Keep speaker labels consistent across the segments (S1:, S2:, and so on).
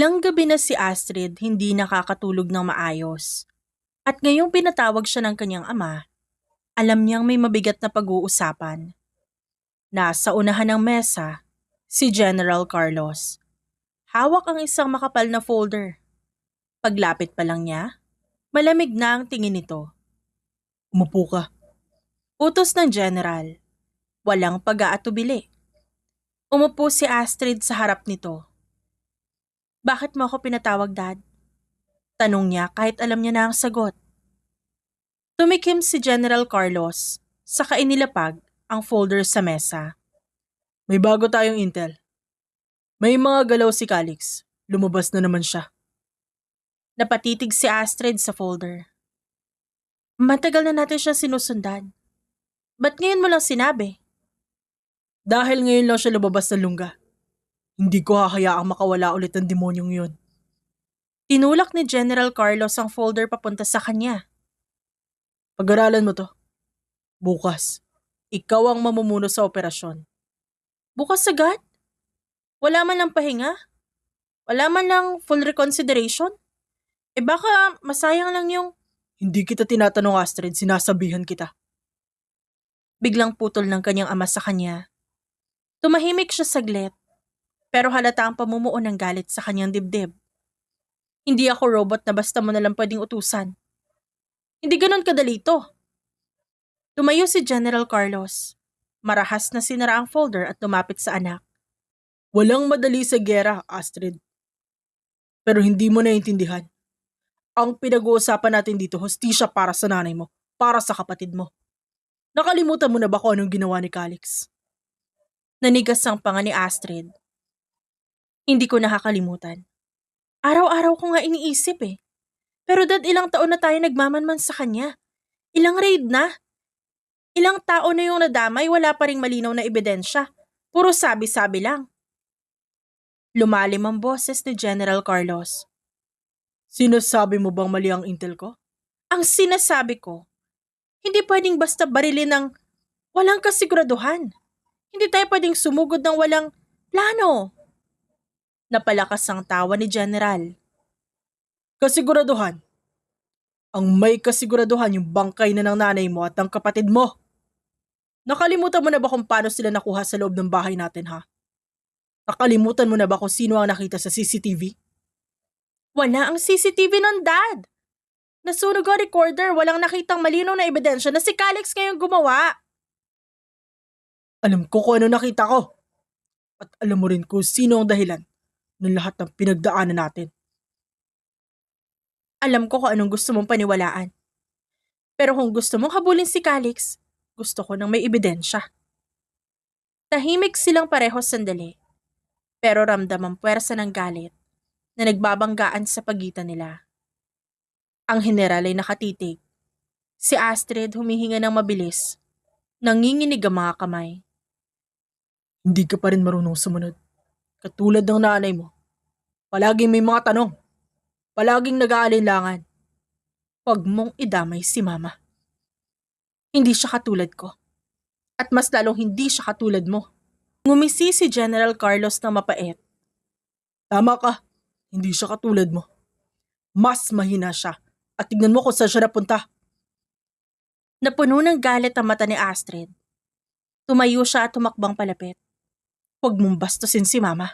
S1: Ilang gabi na si Astrid hindi nakakatulog ng maayos. At ngayong pinatawag siya ng kanyang ama, alam niyang may mabigat na pag-uusapan. Nasa unahan ng mesa, si General Carlos. Hawak ang isang makapal na folder. Paglapit pa lang niya, malamig na ang tingin nito. Umupo ka. Utos ng General. Walang pag-aatubili. Umupo si Astrid sa harap nito. Bakit mo ako pinatawag, Dad? Tanong niya kahit alam niya na ang sagot. Tumikim si General Carlos, saka inilapag ang folder sa mesa. May bago tayong intel. May mga galaw si Calix. Lumabas na naman siya. Napatitig si Astrid sa folder. Matagal na natin siya sinusundan. Ba't ngayon mo lang sinabi? Dahil ngayon lang siya lumabas ng lungga. Hindi ko hahayaang makawala ulit ang demonyong yun. Tinulak ni General Carlos ang folder papunta sa kanya. Pag-aralan mo to. Bukas, ikaw ang mamumuno sa operasyon. Bukas agad? Wala man lang pahinga? Wala man lang full reconsideration? Baka masayang lang yung... Hindi kita tinatanong, Astrid, sinasabihan kita. Biglang putol ng kanyang ama sa kanya. Tumahimik siya saglit, pero halata ang pamumuo ng galit sa kanyang dibdib. Hindi ako robot na basta mo nalang pwedeng utusan. Hindi ganon kadali ito. Tumayo si General Carlos. Marahas na sinara ang folder at lumapit sa anak. Walang madali sa gera, Astrid. Pero hindi mo naiintindihan. Ang pinag-uusapan natin dito, hostisya para sa nanay mo, para sa kapatid mo. Nakalimutan mo na ba kung anong ginawa ni Calix? Nanigas ang panga ni Astrid. Hindi ko nakakalimutan. Araw-araw ko nga iniisip eh. Pero Dad, ilang taon na tayo nagmamanman sa kanya. Ilang raid na. Ilang tao na yung nadamay, wala pa ring malinaw na ebidensya. Puro sabi-sabi lang. Lumalim ang boses ni General Carlos. Sinasabi mo bang mali ang intel ko? Ang sinasabi ko, hindi pwedeng basta barilin ng walang kasiguraduhan. Hindi tayo pwedeng sumugod ng walang plano. Napalakas ang tawa ni General. Kasiguraduhan? Ang may kasiguraduhan yung bangkay na ng nanay mo at ng kapatid mo. Nakalimutan mo na ba kung paano sila nakuha sa loob ng bahay natin, ha? Nakalimutan mo na ba kung sino ang nakita sa CCTV? Wala ang CCTV nun, Dad. Nasunog ang recorder, walang nakitang malinaw na ebidensya na si Calix ngayong gumawa. Alam ko kung ano nakita ko. At alam mo rin kung sino ang dahilan ng lahat ng pinagdaanan natin. Alam ko kung anong gusto mong paniwalaan. Pero kung gusto mong habulin si Calix, gusto ko ng may ebidensya. Tahimik silang pareho sandali. Pero ramdam ang puwersa ng galit na nagbabanggaan sa pagitan nila. Ang general ay nakatitig. Si Astrid humihinga ng mabilis. Nanginginig ang mga kamay. Hindi ka pa rin marunong sumunod. Katulad ng nanay mo. Palaging may mga tanong. Palaging nag-aalinlangan. Huwag mong idamay si Mama. Hindi siya katulad ko. At mas lalong hindi siya katulad mo. Ngumisi si General Carlos na mapait. Tama ka. Hindi siya katulad mo. Mas mahina siya. At tignan mo kung saan siya napunta. Napuno ng galit ang mata ni Astrid. Tumayo siya at tumakbang palapit. Huwag mong bastusin si Mama.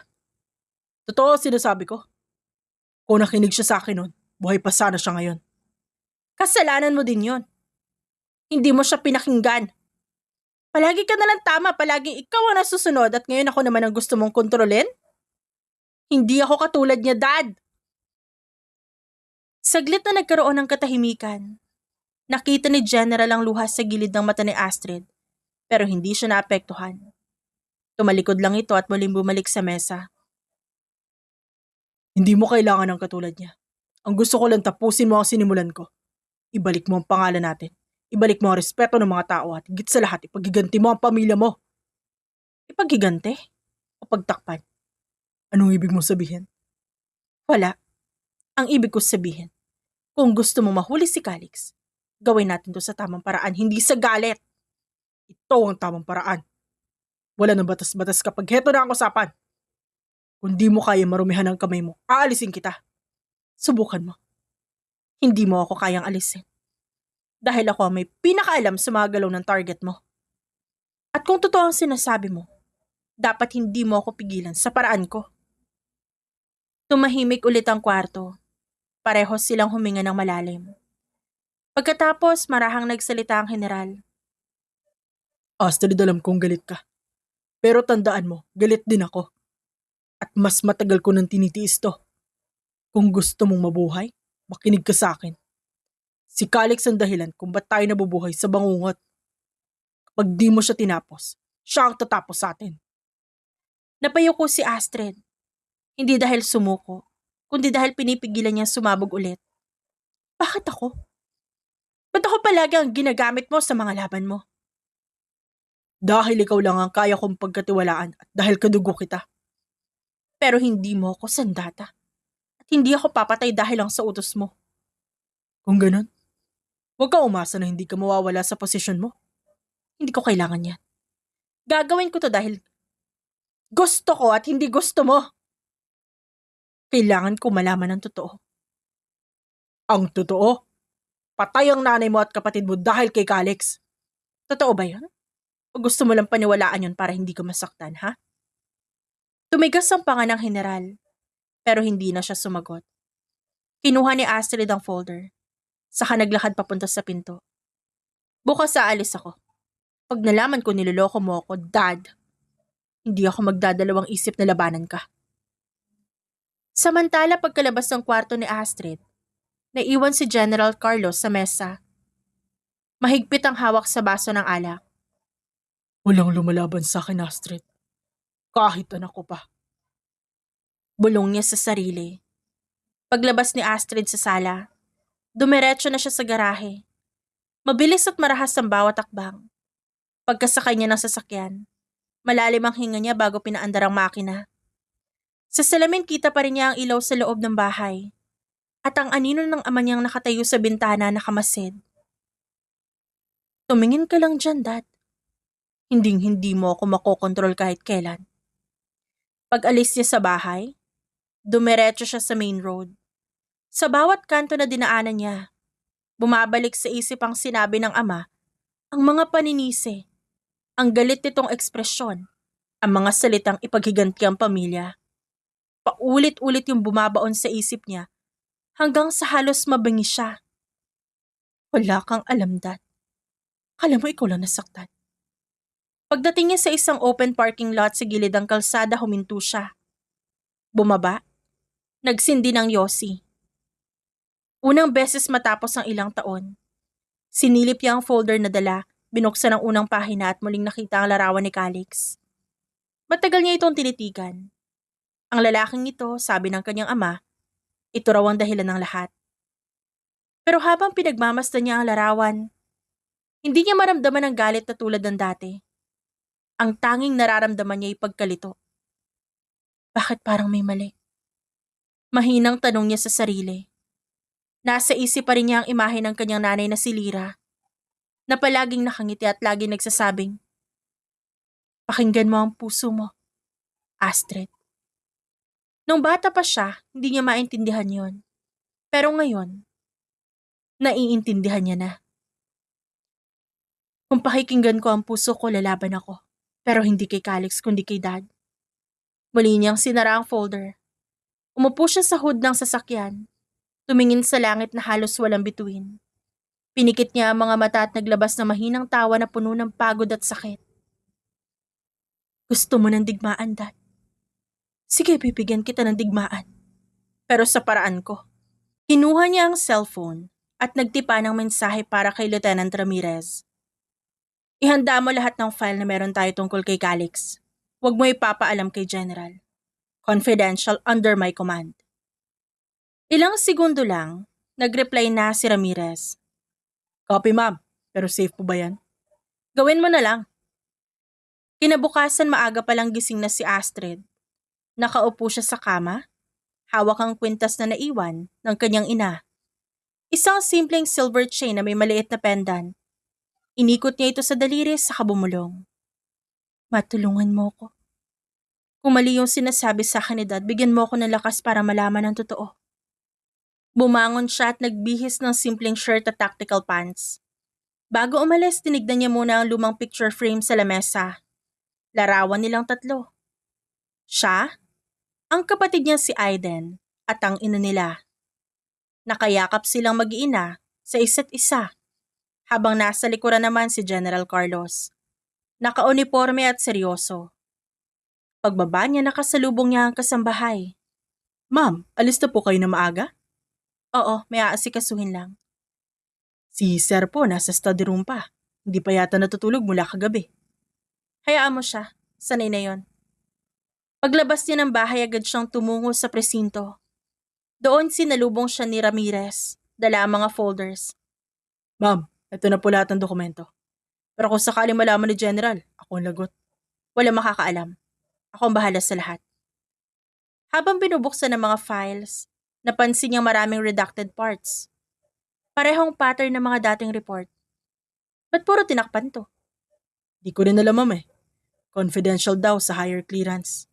S1: Totoo sinasabi ko. Kung nakinig siya sa akin nun, buhay pa sana siya ngayon. Kasalanan mo din yon. Hindi mo siya pinakinggan. Palagi ka nalang tama, palaging ikaw ang nasusunod at ngayon ako naman ang gusto mong kontrolin? Hindi ako katulad niya, Dad. Saglit na nagkaroon ng katahimikan. Nakita ni General ang luha sa gilid ng mata ni Astrid, pero hindi siya naapektuhan. Tumalikod lang ito at muling bumalik sa mesa. Hindi mo kailangan ng katulad niya. Ang gusto ko lang tapusin mo ang sinimulan ko. Ibalik mo ang pangalan natin. Ibalik mo ang respeto ng mga tao at higit sa lahat, ipaghiganti mo ang pamilya mo. Ipaghiganti? O pagtakpan? Anong ibig mo sabihin? Wala. Ang ibig ko sabihin, kung gusto mo mahuli si Calix, gawin natin to sa tamang paraan, hindi sa galit. Ito ang tamang paraan. Wala nang batas-batas kapag heto na ang usapan. Kung di mo kaya marumihan ang kamay mo, aalisin kita. Subukan mo. Hindi mo ako kayang alisin. Dahil ako ang may pinakaalam sa mga galaw ng target mo. At kung totoo ang sinasabi mo, dapat hindi mo ako pigilan sa paraan ko. Tumahimik ulit ang kwarto. Parehos silang huminga ng malalim. Pagkatapos, marahang nagsalita ang general. Astrid, alam kong galit ka. Pero tandaan mo, galit din ako. At mas matagal ko nang tinitiis to. Kung gusto mong mabuhay, makinig ka sa akin. Si Calix ang dahilan kung ba't tayo nabubuhay sa bangungot. Kapag di mo siya tinapos, siya ang tatapos sa atin. Napayuko si Astrid. Hindi dahil sumuko, kundi dahil pinipigilan niya sumabog ulit. Bakit ako? Ba't ako palagi ang ginagamit mo sa mga laban mo? Dahil ikaw lang ang kaya kong pagkatiwalaan at dahil kadugo kita. Pero hindi mo ako sandata. At hindi ako papatay dahil lang sa utos mo. Kung ganun, huwag ka umasa na hindi ka mawawala sa posisyon mo. Hindi ko kailangan yan. Gagawin ko to dahil gusto ko at hindi gusto mo. Kailangan ko malaman ang totoo. Ang totoo? Patay ang nanay mo at kapatid mo dahil kay Calix. Totoo ba yan? O gusto mo lang paniwalaan yun para hindi ka masaktan, ha? Tumigas ang panga ng general, pero hindi na siya sumagot. Kinuha ni Astrid ang folder, saka naglakad papunta sa pinto. Bukas aalis ako. Pag nalaman ko niloloko mo ako, Dad, hindi ako magdadalawang isip na labanan ka. Samantala pagkalabas ng kwarto ni Astrid, naiwan si General Carlos sa mesa. Mahigpit ang hawak sa baso ng alak. Walang lumalaban sa akin, Astrid. Kahit anak ko pa. Bulong niya sa sarili. Paglabas ni Astrid sa sala, dumiretso na siya sa garahe. Mabilis at marahas ang bawat akbang. Pagkasakay niya ng sasakyan, malalim ang hinga niya bago pinaandar ang makina. Sa salamin kita pa rin niya ang ilaw sa loob ng bahay at ang anino ng ama niyang nakatayo sa bintana na kamasid. Tumingin ka lang dyan, Dad. Hinding-hindi mo ako makokontrol kahit kailan. Pag-alis niya sa bahay, dumiretso siya sa main road. Sa bawat kanto na dinaanan niya, bumabalik sa isip ang sinabi ng ama, ang mga paninisi, ang galit nitong ekspresyon, ang mga salitang ipaghiganti ang pamilya. Paulit-ulit yung bumabaon sa isip niya hanggang sa halos mabingi siya. Wala kang alam, Dad. Alam mo ikaw lang nasaktan. Pagdating niya sa isang open parking lot sa gilid ng kalsada, huminto siya. Bumaba, nagsindi ng yosi. Unang beses matapos ang ilang taon. Sinilip niya ang folder na dala, binuksan ang unang pahina at muling nakita ang larawan ni Calix. Matagal niya itong tinitigan. Ang lalaking ito, sabi ng kanyang ama, ito raw ang dahilan ng lahat. Pero habang pinagmamasdan niya ang larawan, hindi niya maramdaman ang galit na tulad ng dati. Ang tanging nararamdaman niya ay pagkalito. Bakit parang may mali? Mahinang tanong niya sa sarili. Nasa isip pa rin niya ang imahe ng kanyang nanay na si Lyra, na palaging nakangiti at laging nagsasabing, pakinggan mo ang puso mo, Astrid. Nung bata pa siya, hindi niya maintindihan yon. Pero ngayon, naiintindihan niya na. Kung pakikinggan ko ang puso ko, lalaban ako. Pero hindi kay Calix kundi kay Dad. Muli niyang sinara ang folder. Umupo siya sa hood ng sasakyan. Tumingin sa langit na halos walang bituin. Pinikit niya ang mga mata at naglabas ng mahinang tawa na puno ng pagod at sakit. Gusto mo ng digmaan, Dad? Sige, bibigyan kita ng digmaan. Pero sa paraan ko. Kinuha niya ang cellphone at nagtipa ng mensahe para kay Lieutenant Ramirez. Ihanda mo lahat ng file na meron tayo tungkol kay Calix. Huwag mo ipapaalam kay General. Confidential under my command. Ilang segundo lang, nag-reply na si Ramirez. Copy, ma'am. Pero safe po ba yan? Gawin mo na lang. Kinabukasan maaga palang gising na si Astrid. Nakaupo siya sa kama, hawak ang kwintas na naiwan ng kanyang ina. Isang simpleng silver chain na may maliit na pendant. Inikot niya ito sa daliri sa kabumulong. Matulungan mo ko. Kung mali yung sinasabi sa akin ni Dad, bigyan mo ako ng lakas para malaman ang totoo. Bumangon siya at nagbihis ng simpleng shirt at tactical pants. Bago umalis, tinignan niya muna ang lumang picture frame sa lamesa. Larawan nilang tatlo. Siya, ang kapatid niya si Aiden, at ang ina nila. Nakayakap silang mag-iina sa isa't isa, habang nasa likuran naman si General Carlos. Nakauniforme at seryoso. Pagbaba niya, nakasalubong niya ang kasambahay. Ma'am, alis na po kayo na maaga? Oo, may aasikasuhin lang. Si Sir po nasa study room pa. Hindi pa yata natutulog mula kagabi. Hayaan mo siya, sanay na yon. Paglabas niya ng bahay, agad siyang tumungo sa presinto. Doon sinalubong siya ni Ramirez, dala ang mga folders. Ma'am, ito na po lahat ng dokumento. Pero kung sakaling malaman ni General, ako ang lagot. Wala makakaalam. Ako ang bahala sa lahat. Habang binubuksan ng mga files, napansin niyang maraming redacted parts. Parehong pattern ng mga dating report. Ba't puro tinakpan to? Di ko rin alam, ma'am eh. Confidential daw sa higher clearance.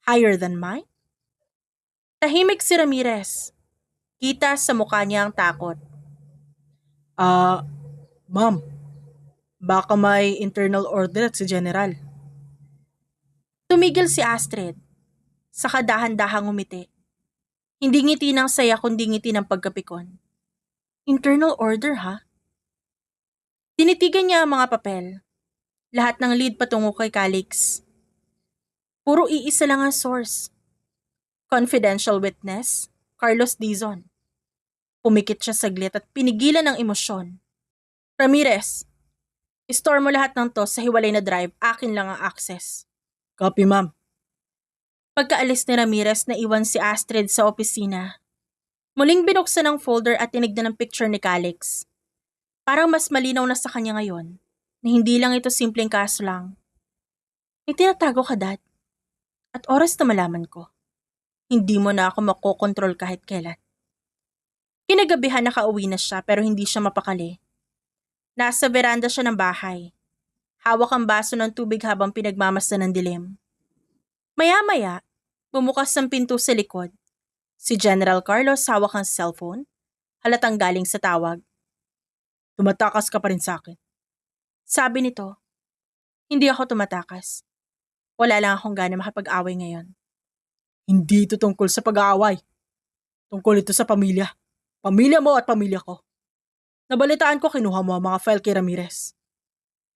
S1: Higher than mine? Tahimik si Ramirez. Kita sa mukha niya ang takot. Ma'am, baka may internal order at si General. Tumigil si Astrid. Saka dahan-dahang umiti. Hindi ngiti ng saya kundi ngiti ng pagkapikon. Internal order ha? Tinitigan niya ang mga papel. Lahat ng lead patungo kay Calix. Puro iisa lang ang source. Confidential witness, Carlos Dizon. Pumikit siya saglit at pinigilan ng emosyon. Ramirez, store mo lahat ng to sa hiwalay na drive, akin lang ang access. Copy, ma'am. Pagkaalis ni Ramirez, naiwan si Astrid sa opisina. Muling binuksan ang folder at tinignan ang picture ni Calix. Parang mas malinaw na sa kanya ngayon na hindi lang ito simpleng kaso lang. May tinatago ka, Dad. At oras na malaman ko, hindi mo na ako makokontrol kahit kailan. Kinagabihan nakauwi na siya pero hindi siya mapakali. Nasa veranda siya ng bahay. Hawak ang baso ng tubig habang pinagmamasdan ng dilim. Maya-maya, bumukas ang pinto sa likod. Si General Carlos hawak ang cellphone, halatang galing sa tawag. Tumatakas ka pa rin sa akin. Sabi nito, hindi ako tumatakas. Wala lang akong gana makapag-away ngayon. Hindi ito tungkol sa pag-aaway. Tungkol ito sa pamilya. Pamilya mo at pamilya ko. Nabalitaan ko kinuha mo ang mga file kay Ramirez.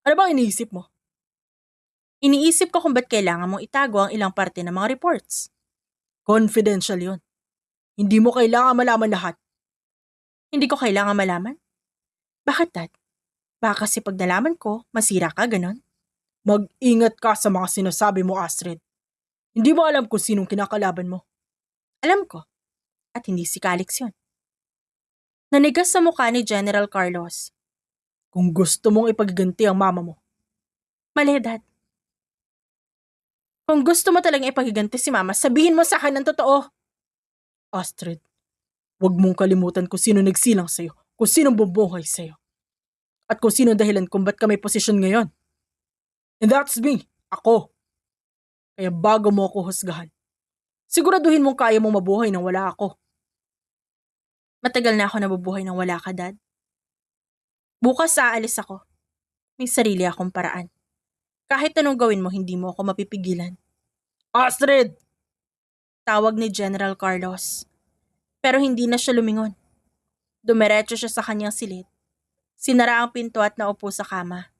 S1: Ano bang iniisip mo? Iniisip ko kung ba't kailangan mong itago ang ilang parte ng mga reports. Confidential yon. Hindi mo kailangan malaman lahat. Hindi ko kailangan malaman? Bakit, Dad? Baka kasi pag nalaman ko, masira ka, ganon? Mag-ingat ka sa mga sinasabi mo, Astrid. Hindi mo alam kung sinong kinakalaban mo. Alam ko. At hindi si Calix yun. Nanigas sa mukha ni General Carlos. Kung gusto mong ipagganti ang mama mo. Mali, Dad. Kung gusto mo talagang ipagiganti si Mama, sabihin mo sa akin ng totoo. Astrid, huwag mong kalimutan kung sino nagsilang sa'yo, kung sino bumuhay sa'yo. At kung sino dahilan kung ba't ka may posisyon ngayon. And that's me, ako. Kaya bago mo ako husgahan, siguraduhin mong kaya mong mabuhay nang wala ako. Matagal na ako nabubuhay nang wala ka, Dad. Bukas aalis ako. May sarili akong paraan. Kahit anong gawin mo, hindi mo ako mapipigilan. Astrid! Tawag ni General Carlos. Pero hindi na siya lumingon. Dumiretso siya sa kanyang silid. Sinara ang pinto at naupo sa kama.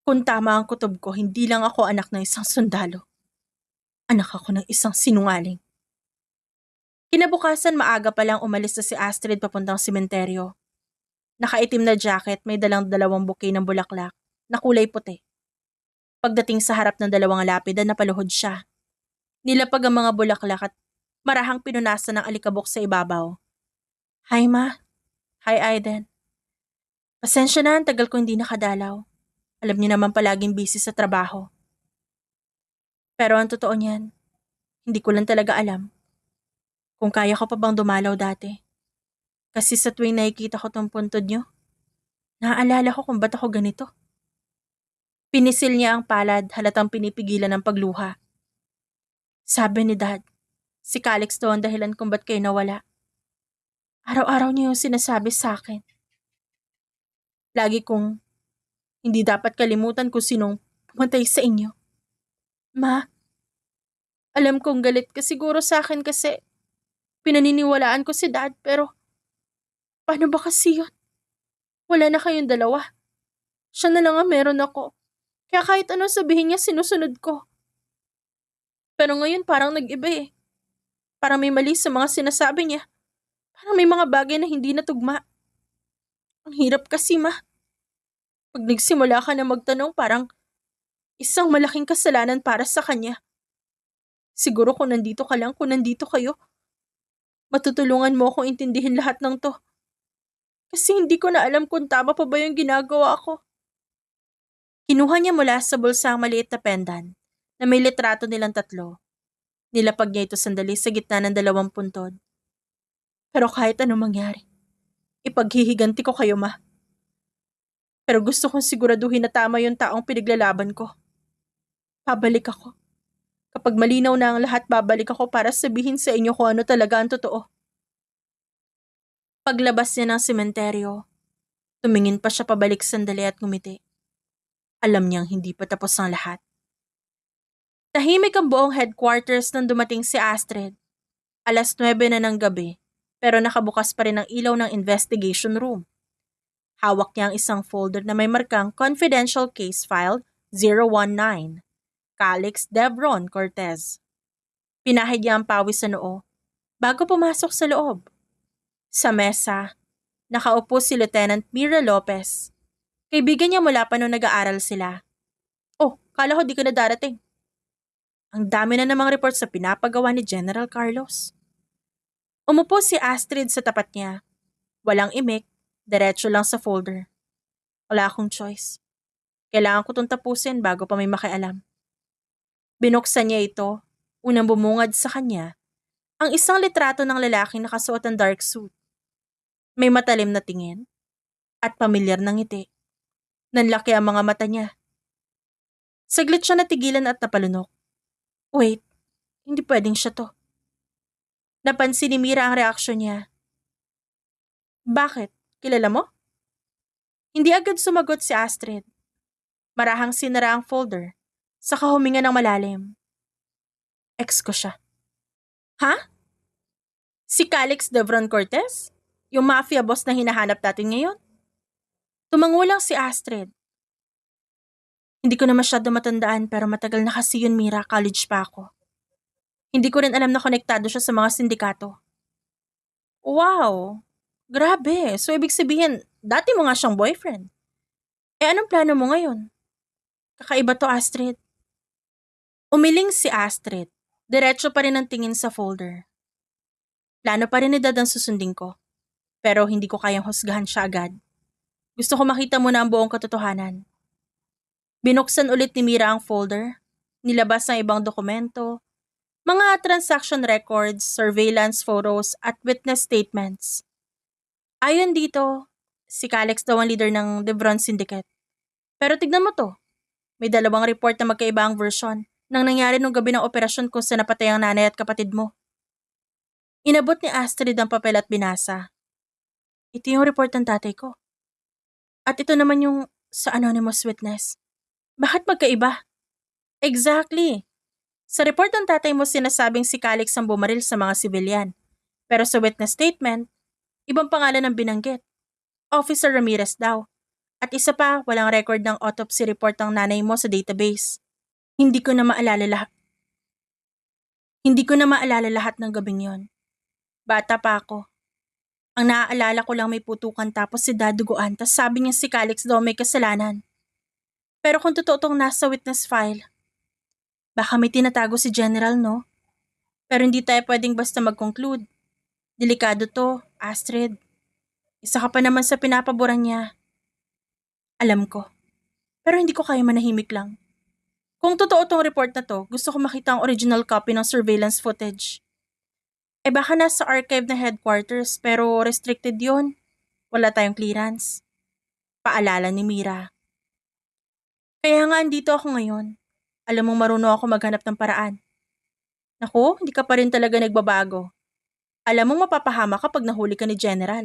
S1: Kung tama ang kutob ko, hindi lang ako anak ng isang sundalo. Anak ako ng isang sinungaling. Kinabukasan maaga pa lang umalis na si Astrid papuntang sementeryo. Nakaitim na jacket, may dalang-dalawang bouquet ng bulaklak na kulay puti. Pagdating sa harap ng dalawang lapida, napaluhod siya. Nilapag ang mga bulaklak at marahang pinunasan ng alikabok sa ibabaw. Hi, Ma. Hi, Aiden. Pasensya na, ang tagal ko hindi nakadalaw. Alam niyo naman palaging busy sa trabaho. Pero ang totoo niyan, hindi ko lang talaga alam kung kaya ko pa bang dumalaw dati. Kasi sa tuwing nakikita ko tong puntod niyo, naaalala ko kung ba't ako ganito. Pinisil niya ang palad, halatang pinipigilan ng pagluha. Sabi ni Dad, si Calix daw ang dahilan kung ba't kayo nawala. Araw-araw niya yung sinasabi sa akin. Lagi kong hindi dapat kalimutan kung sinong pumatay sa inyo. Ma, alam kong galit ka siguro sa akin kasi pinaniniwalaan ko si Dad, pero paano ba kasi yun? Wala na kayong dalawa. Siya na lang ang meron ako. Kaya kahit ano sabihin niya, sinusunod ko. Pero ngayon parang nag-iba eh. Parang may mali sa mga sinasabi niya. Parang may mga bagay na hindi natugma. Ang hirap kasi, Ma. Pag nagsimula ka na magtanong, parang isang malaking kasalanan para sa kanya. Siguro kung nandito ka lang, kung nandito kayo, matutulungan mo akong intindihin lahat ng to. Kasi hindi ko na alam kung tama pa ba yung ginagawa ko. Kinuha niya mula sa bulsa ang maliit na pendant na may litrato nilang tatlo. Nilapag niya ito sandali sa gitna ng 2 puntod. Pero kahit anong mangyari, ipaghihiganti ko kayo, Ma. Pero gusto kong siguraduhin na tama yung taong pinaglalaban ko. Pabalik ako. Kapag malinaw na ang lahat, babalik ako para sabihin sa inyo kung ano talaga ang totoo. Paglabas niya ng sementeryo, tumingin pa siya pabalik sandali at ngumiti. Alam niyang hindi pa tapos ang lahat. Tahimik ang buong headquarters nang dumating si Astrid. 9:00 na ng gabi, pero nakabukas pa rin ang ilaw ng investigation room. Hawak niya ang isang folder na may markang Confidential Case File 019, Calix Devron Cortez. Pinahid niya ang pawis sa noo bago pumasok sa loob. Sa mesa, nakaupo si Lieutenant Mira Lopez. Kaibigan niya mula pa noong nag-aaral sila. Oh, kala ko di ka na darating. Ang dami na namang report sa pinapagawa ni General Carlos. Umupo si Astrid sa tapat niya. Walang imik, diretso lang sa folder. Wala akong choice. Kailangan ko itong tapusin bago pa may makialam. Binuksan niya ito, unang bumungad sa kanya, ang isang litrato ng lalaking nakasuot ng dark suit. May matalim na tingin at pamilyar na ngiti. Nanlaki ang mga mata niya. Saglit siya natigilan at napalunok. Wait, hindi pwedeng siya to. Napansin ni Mira ang reaksyon niya. Bakit? Kilala mo? Hindi agad sumagot si Astrid. Marahang sinara ang folder, saka huminga ng malalim. Ex ko siya. Ha? Si Calix Devron Cortez? Yung mafia boss na hinahanap natin ngayon? Tumangulang si Astrid. Hindi ko na masyado matandaan pero matagal na kasi yun, Mira, college pa ako. Hindi ko rin alam na konektado siya sa mga sindikato. Wow! Grabe! So ibig sabihin, dati mo nga siyang boyfriend. Anong plano mo ngayon? Kakaiba to, Astrid. Umiling si Astrid. Diretso pa rin ang tingin sa folder. Plano pa rin ni Dad ang susundin ko. Pero hindi ko kayang husgahan siya agad. Gusto ko makita muna ang buong katotohanan. Binuksan ulit ni Mira ang folder. Nilabas ang ibang dokumento, mga transaction records, surveillance photos at witness statements. Ayon dito, si Calix daw ang leader ng Devron Syndicate. Pero tignan mo to. May 2 report na magkaiba ang version nang nangyari nung gabi ng operasyon kung saan napatay ang nanay at kapatid mo. Inabot ni Astrid ang papel at binasa. Ito yung report ng tatay ko. At ito naman yung sa anonymous witness. Bakit magkaiba? Exactly. Sa report ng tatay mo sinasabing si Calix ang bumaril sa mga sibilyan. Pero sa witness statement, ibang pangalan ang binanggit. Officer Ramirez daw. At isa pa, walang record ng autopsy report ng nanay mo sa database. Hindi ko na maalala lahat. Hindi ko na maalala lahat ng gabing yon. Bata pa ako. Ang naaalala ko lang may putukan tapos si Dad duguan tas sabi niya si Calix daw may kasalanan. Pero kung totoo tong nasa witness file, baka may tinatago si General, no? Pero hindi tayo pwedeng basta mag-conclude. Delikado to, Astrid. Isa ka pa naman sa pinapaboran niya. Alam ko. Pero hindi ko kaya manahimik lang. Kung totoo tong report na to, gusto ko makita ang original copy ng surveillance footage. Baka nasa archive na headquarters pero restricted yon. Wala tayong clearance. Paalala ni Mira. Kaya nga andito ako ngayon. Alam mong marunong ako maghanap ng paraan. Naku, hindi ka pa rin talaga nagbabago. Alam mong mapapahama kapag nahuli ka ni General.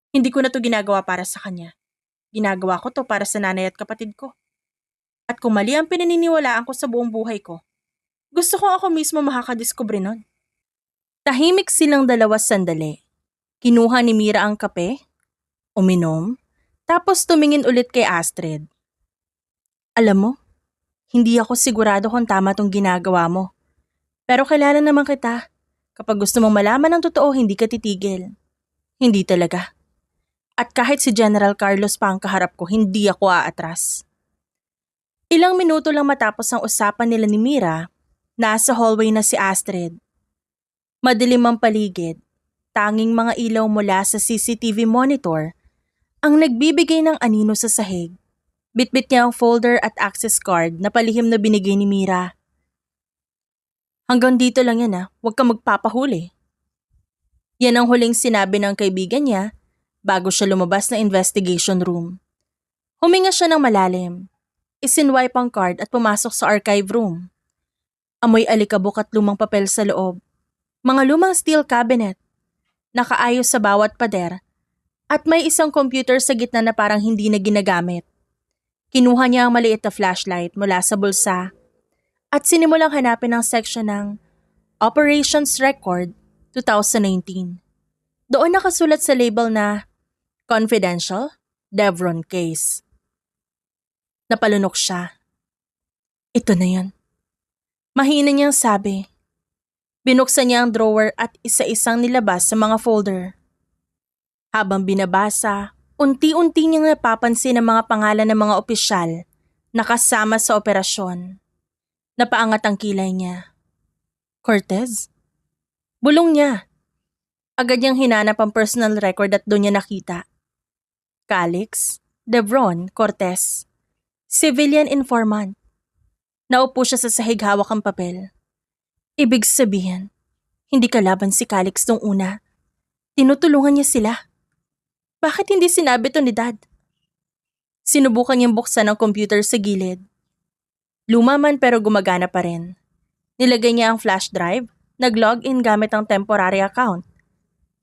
S1: Hindi ko na to ginagawa para sa kanya. Ginagawa ko to para sa nanay at kapatid ko. At kung mali ang pinaniniwalaan ko sa buong buhay ko, gusto ko ako mismo makakadiskubre nun. Tahimik silang dalawa sandali. Kinuha ni Mira ang kape, uminom, tapos tumingin ulit kay Astrid. Alam mo, hindi ako sigurado kung tama tong ginagawa mo. Pero kilala naman kita. Kapag gusto mong malaman ng totoo, hindi ka titigil. Hindi talaga. At kahit si General Carlos pa ang kaharap ko, hindi ako aatras. Ilang minuto lang matapos ang usapan nila ni Mira, nasa hallway na si Astrid. Madilim ang paligid, tanging mga ilaw mula sa CCTV monitor ang nagbibigay ng anino sa sahig. Bitbit niya ang folder at access card na palihim na binigay ni Mira. Hanggang dito lang yan huwag kang magpapahuli. Yan ang huling sinabi ng kaibigan niya bago siya lumabas na investigation room. Huminga siya ng malalim. Isinwipe ang card at pumasok sa archive room. Amoy alikabok at lumang papel sa loob. Mga lumang steel cabinet. Nakaayos sa bawat pader. At may isang computer sa gitna na parang hindi na ginagamit. Kinuha niya ang maliit na flashlight mula sa bulsa at sinimulang hanapin ang section ng Operations Record 2019. Doon nakasulat sa label na Confidential Devron Case. Napalunok siya. Ito na yan. Mahina niyang sabi. Binuksan niya ang drawer at isa-isang nilabas sa mga folder. Habang binabasa, unti-unti niyang napapansin ang mga pangalan ng mga opisyal na kasama sa operasyon. Napaangat ang kilay niya. Cortez? Bulong niya. Agad niyang hinanap ang personal record at doon niya nakita. Calix, Devron, Cortez. Civilian informant. Naupo siya sa sahig hawak ang papel. Ibig sabihin, hindi kalaban si Calix nung una. Tinutulungan niya sila. Bakit hindi sinabi to ni Dad? Sinubukan niyang buksan ang computer sa gilid. Luma man pero gumagana pa rin. Nilagay niya ang flash drive, nag-login gamit ang temporary account.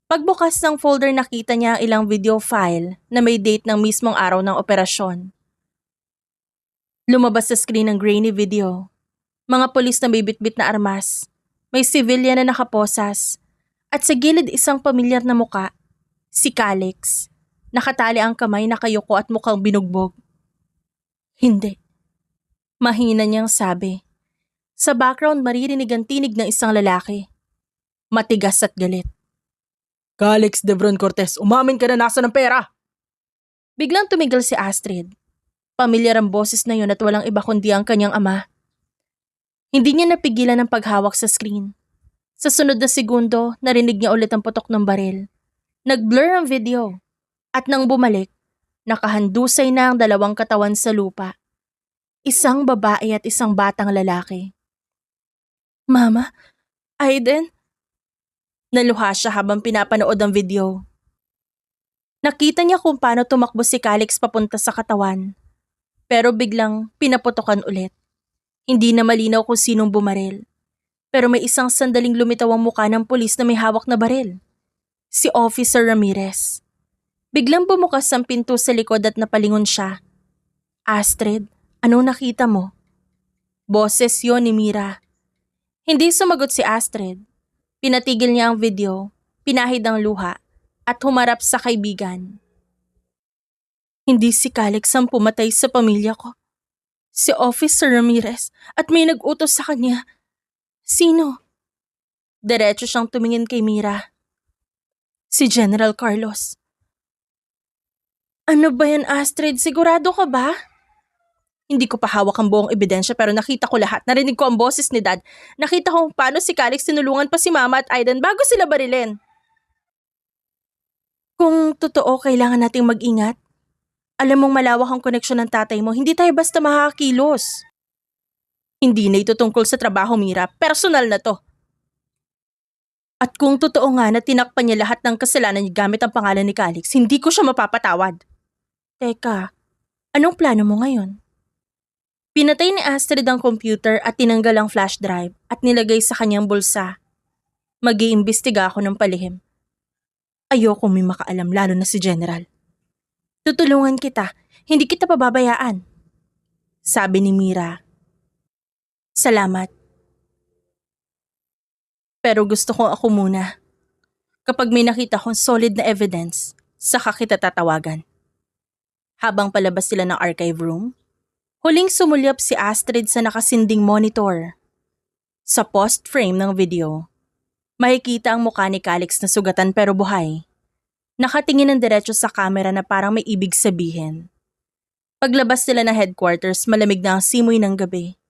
S1: Pagbukas ng folder nakita niya ang ilang video file na may date ng mismong araw ng operasyon. Lumabas sa screen ng grainy video. Mga pulis na may bitbit na armas. May civilian na nakaposas. At sa gilid isang pamilyar na muka. Si Calix. Nakatali ang kamay, nakayuko at mukhang binugbog. Hindi. Mahina niyang sabi. Sa background maririnig ang tinig ng isang lalaki. Matigas at galit. Calix Devron Cortez, umamin ka na nasa ng pera! Biglang tumigil si Astrid. Pamilyar ang boses na yun at walang iba kundi ang kanyang ama. Hindi niya napigilan ang paghawak sa screen. Sa sunod na segundo, narinig niya ulit ang putok ng baril. Nag-blur ang video. At nang bumalik, nakahandusay na ang dalawang katawan sa lupa. Isang babae at isang batang lalaki. Mama? Aiden? Naluha siya habang pinapanood ang video. Nakita niya kung paano tumakbo si Calix papunta sa katawan. Pero biglang pinaputokan ulit. Hindi na malinaw kung sinong bumaril. Pero may isang sandaling lumitaw ang mukha ng pulis na may hawak na baril. Si Officer Ramirez. Biglang bumukas ang pinto sa likod at napalingon siya. Astrid, anong nakita mo? Boses yon ni Mira. Hindi sumagot si Astrid. Pinatigil niya ang video, pinahid ang luha, at humarap sa kaibigan. Hindi si Calix ang pumatay sa pamilya ko. Si Officer Ramirez at may nag-utos sa kanya. Sino? Diretso siyang tumingin kay Mira. Si General Carlos. Ano ba yan, Astrid? Sigurado ka ba? Hindi ko pa hawak ang buong ebidensya pero nakita ko lahat. Narinig ko ang boses ni Dad. Nakita ko paano si Calix tinulungan pa si Mama at Aiden bago sila barilin. Kung totoo, kailangan nating mag-ingat. Alam mong malawak ang koneksyon ng tatay mo, hindi tayo basta makakakilos. Hindi na ito tungkol sa trabaho, Mira. Personal na to. At kung totoo nga na tinakpan niya lahat ng kasalanan niya gamit ang pangalan ni Calix, hindi ko siya mapapatawad. Teka, Anong plano mo ngayon? Pinatay ni Astrid ang computer at tinanggal ang flash drive at nilagay sa kanyang bulsa. Mag-iimbestiga ako ng palihim. Ayoko may makaalam lalo na si General. Tutulungan kita, hindi kita pababayaan. Sabi ni Mira. Salamat. Pero gusto ko ako muna. Kapag may nakita kong solid na evidence, saka kita tatawagan. Habang palabas sila ng archive room, huling sumulyap si Astrid sa nakasinding monitor. Sa post frame ng video, makikita ang mukha ni Calix na sugatan pero buhay. Nakatingin ng diretso sa camera na parang may ibig sabihin. Paglabas nila ng headquarters, malamig na ang simoy ng gabi.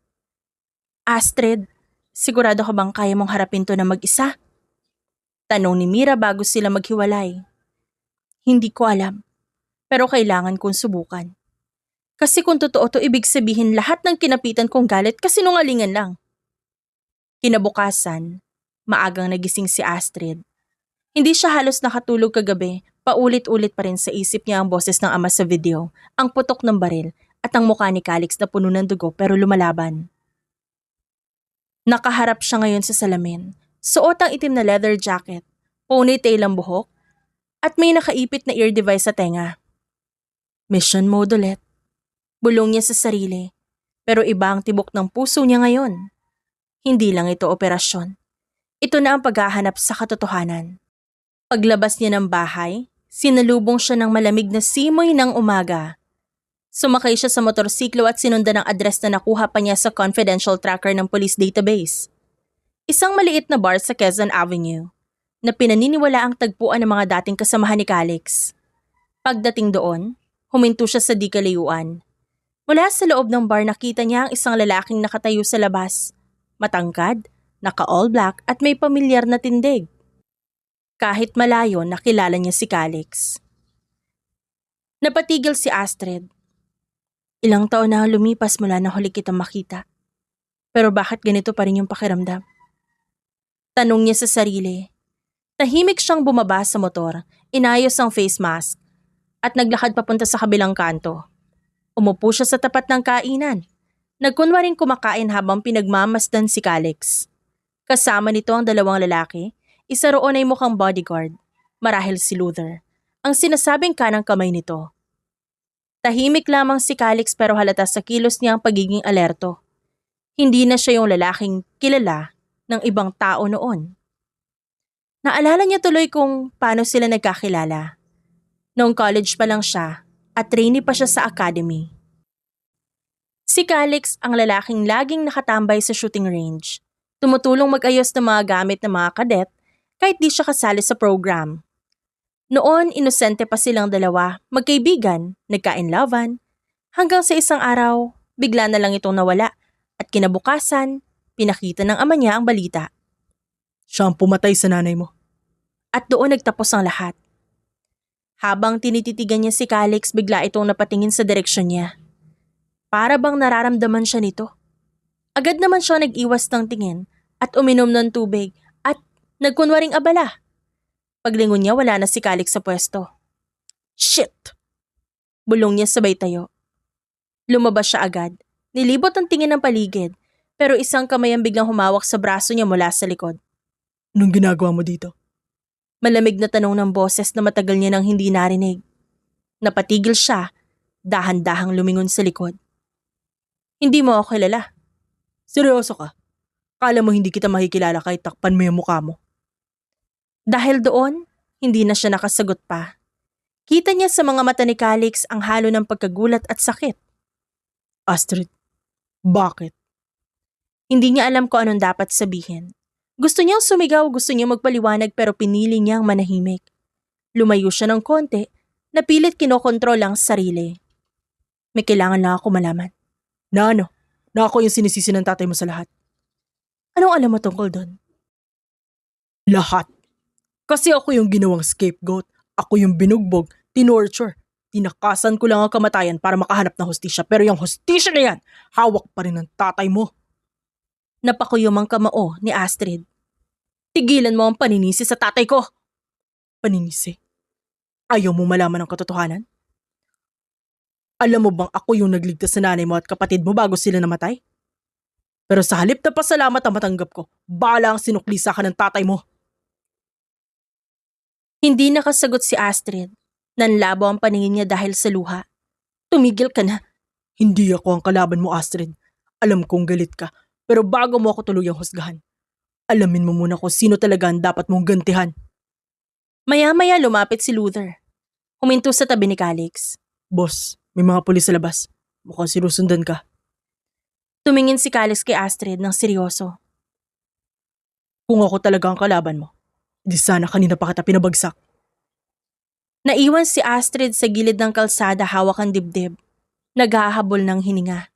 S1: Astrid, sigurado ka bang kaya mong harapin to na mag-isa? Tanong ni Mira bago sila maghiwalay. Hindi ko alam, pero kailangan kong subukan. Kasi kung totoo to, ibig sabihin lahat ng kinapitan kong galit kasinungalingan lang. Kinabukasan, maagang nagising si Astrid. Hindi siya halos nakatulog kagabi, paulit-ulit pa rin sa isip niya ang boses ng ama sa video, ang putok ng baril at ang mukha ni Calix na puno ng dugo pero lumalaban. Nakaharap siya ngayon sa salamin, suot ang itim na leather jacket, ponytail ang buhok, at may nakaipit na ear device sa tenga. Mission mode ulit. Bulong niya sa sarili, pero iba ang tibok ng puso niya ngayon. Hindi lang ito operasyon. Ito na ang paghahanap sa katotohanan. Paglabas niya ng bahay, sinalubong siya ng malamig na simoy ng umaga. Sumakay siya sa motorsiklo at sinundan ang address na nakuha pa niya sa confidential tracker ng police database. Isang maliit na bar sa Quezon Avenue, na pinaniniwala ang tagpuan ng mga dating kasamahan ni Calix. Pagdating doon, huminto siya sa di kalayuan. Mula sa loob ng bar nakita niya ang isang lalaking nakatayo sa labas. Matangkad, naka-all black at may pamilyar na tindig. Kahit malayo, nakilala niya si Calix. Napatigil si Astrid. Ilang taon na lumipas mula na huli kitang makita. Pero bakit ganito pa rin yung pakiramdam? Tanong niya sa sarili. Tahimik siyang bumaba sa motor, inayos ang face mask, at naglakad papunta sa kabilang kanto. Umupo siya sa tapat ng kainan. Nagkunwaring kumakain habang pinagmamasdan si Calix. Kasama nito ang dalawang lalaki. Isa roon ay mukhang bodyguard, marahil si Luther, ang sinasabing kanang kamay nito. Tahimik lamang si Calix pero halata sa kilos niya ang pagiging alerto. Hindi na siya yung lalaking kilala ng ibang tao noon. Naalala niya tuloy kung paano sila nagkakilala. Noong college pa lang siya at trainee pa siya sa academy. Si Calix ang lalaking laging nakatambay sa shooting range, tumutulong mag-ayos ng mga gamit ng mga kadet kahit di siya kasali sa program. Noon, inosente pa silang dalawa, magkaibigan, nagkainlaban, hanggang sa isang araw, bigla na lang itong nawala at kinabukasan, pinakita ng ama niya ang balita. Siya ang pumatay sa nanay mo. At doon nagtapos ang lahat. Habang tinititigan niya si Calix, bigla itong napatingin sa direksyon niya. Para bang nararamdaman siya nito. Agad naman siya nag-iwas ng tingin at uminom ng tubig at nagkunwaring abala. Paglingon niya, wala na si Calix sa pwesto. Shit! Bulong niya sabay tayo. Lumabas siya agad. Nilibot ang tingin ng paligid, pero isang kamay ang biglang humawak sa braso niya mula sa likod. Anong ginagawa mo dito? Malamig na tanong ng boses na matagal niya nang hindi narinig. Napatigil siya, dahan-dahang lumingon sa likod. Hindi mo ako kilala. Seryoso ka? Kala mo hindi kita makikilala kahit takpan mo yung mukha mo? Dahil doon, hindi na siya nakasagot pa. Kita niya sa mga mata ni Calix ang halo ng pagkagulat at sakit. Astrid, bakit? Hindi niya alam kung anong dapat sabihin. Gusto niyang sumigaw, gusto niyang magpaliwanag pero pinili niyang manahimik. Lumayo siya ng konti, napilit kinokontrol ang sarili. May kailangan lang ako malaman. Na ano? Na ako yung sinisisi ng tatay mo sa lahat. Anong alam mo tungkol doon? Lahat. Kasi ako yung ginawang scapegoat. Ako yung binugbog, tinorture. Tinakasan ko lang ang kamatayan para makahanap ng hustisya. Pero yung hustisya na yan, hawak pa rin ng tatay mo. Napakuyom ang kamao ni Astrid. Tigilan mo ang paninisi sa tatay ko. Paninisi? Ayaw mo malaman ang katotohanan?
S2: Alam mo bang ako yung nagligtas sa nanay mo at kapatid mo bago sila namatay? Pero sa halip na pasalamat ang matanggap ko, bala ang sinukli sa akin ng tatay mo.
S1: Hindi nakasagot si Astrid. Nanlabo ang paningin niya dahil sa luha. Tumigil ka na.
S2: Hindi ako ang kalaban mo, Astrid. Alam kong galit ka, pero bago mo ako tuluyang husgahan, alamin mo muna kung sino talaga ang dapat mong gantihan.
S1: Maya-maya lumapit si Luther. Huminto sa tabi ni Calix.
S2: Boss, may mga pulis sa labas. Mukhang sinusundan ka.
S1: Tumingin si Calix kay Astrid ng seryoso.
S2: Kung ako talaga ang kalaban mo, di sana kanina pa kita pinabagsak.
S1: Naiwan si Astrid sa gilid ng kalsada hawak ang dibdib. Naghahabol ng hininga.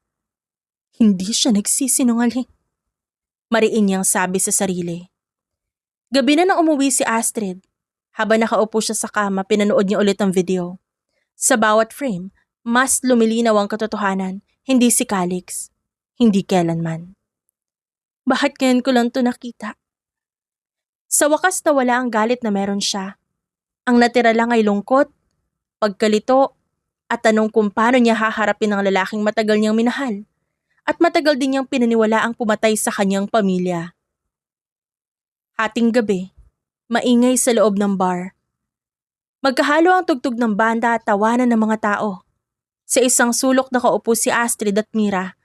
S1: Hindi siya nagsisinungaling. Mariin niyang sabi sa sarili. Gabi na nang umuwi si Astrid. Habang nakaupo siya sa kama, pinanood niya ulit ang video. Sa bawat frame, mas lumilinaw ang katotohanan, hindi si Calix, hindi kailanman. Bakit ngayon ko lang ito nakita? Sa wakas nawala ang galit na meron siya. Ang natira lang ay lungkot, pagkalito, at tanong kung paano niya haharapin ang lalaking matagal niyang minahal at matagal din niyang pinaniwala ang pumatay sa kanyang pamilya. Hating gabi, maingay sa loob ng bar. Magkahalo ang tugtog ng banda at tawanan ng mga tao. Sa isang sulok nakaupo si Astrid at Mira,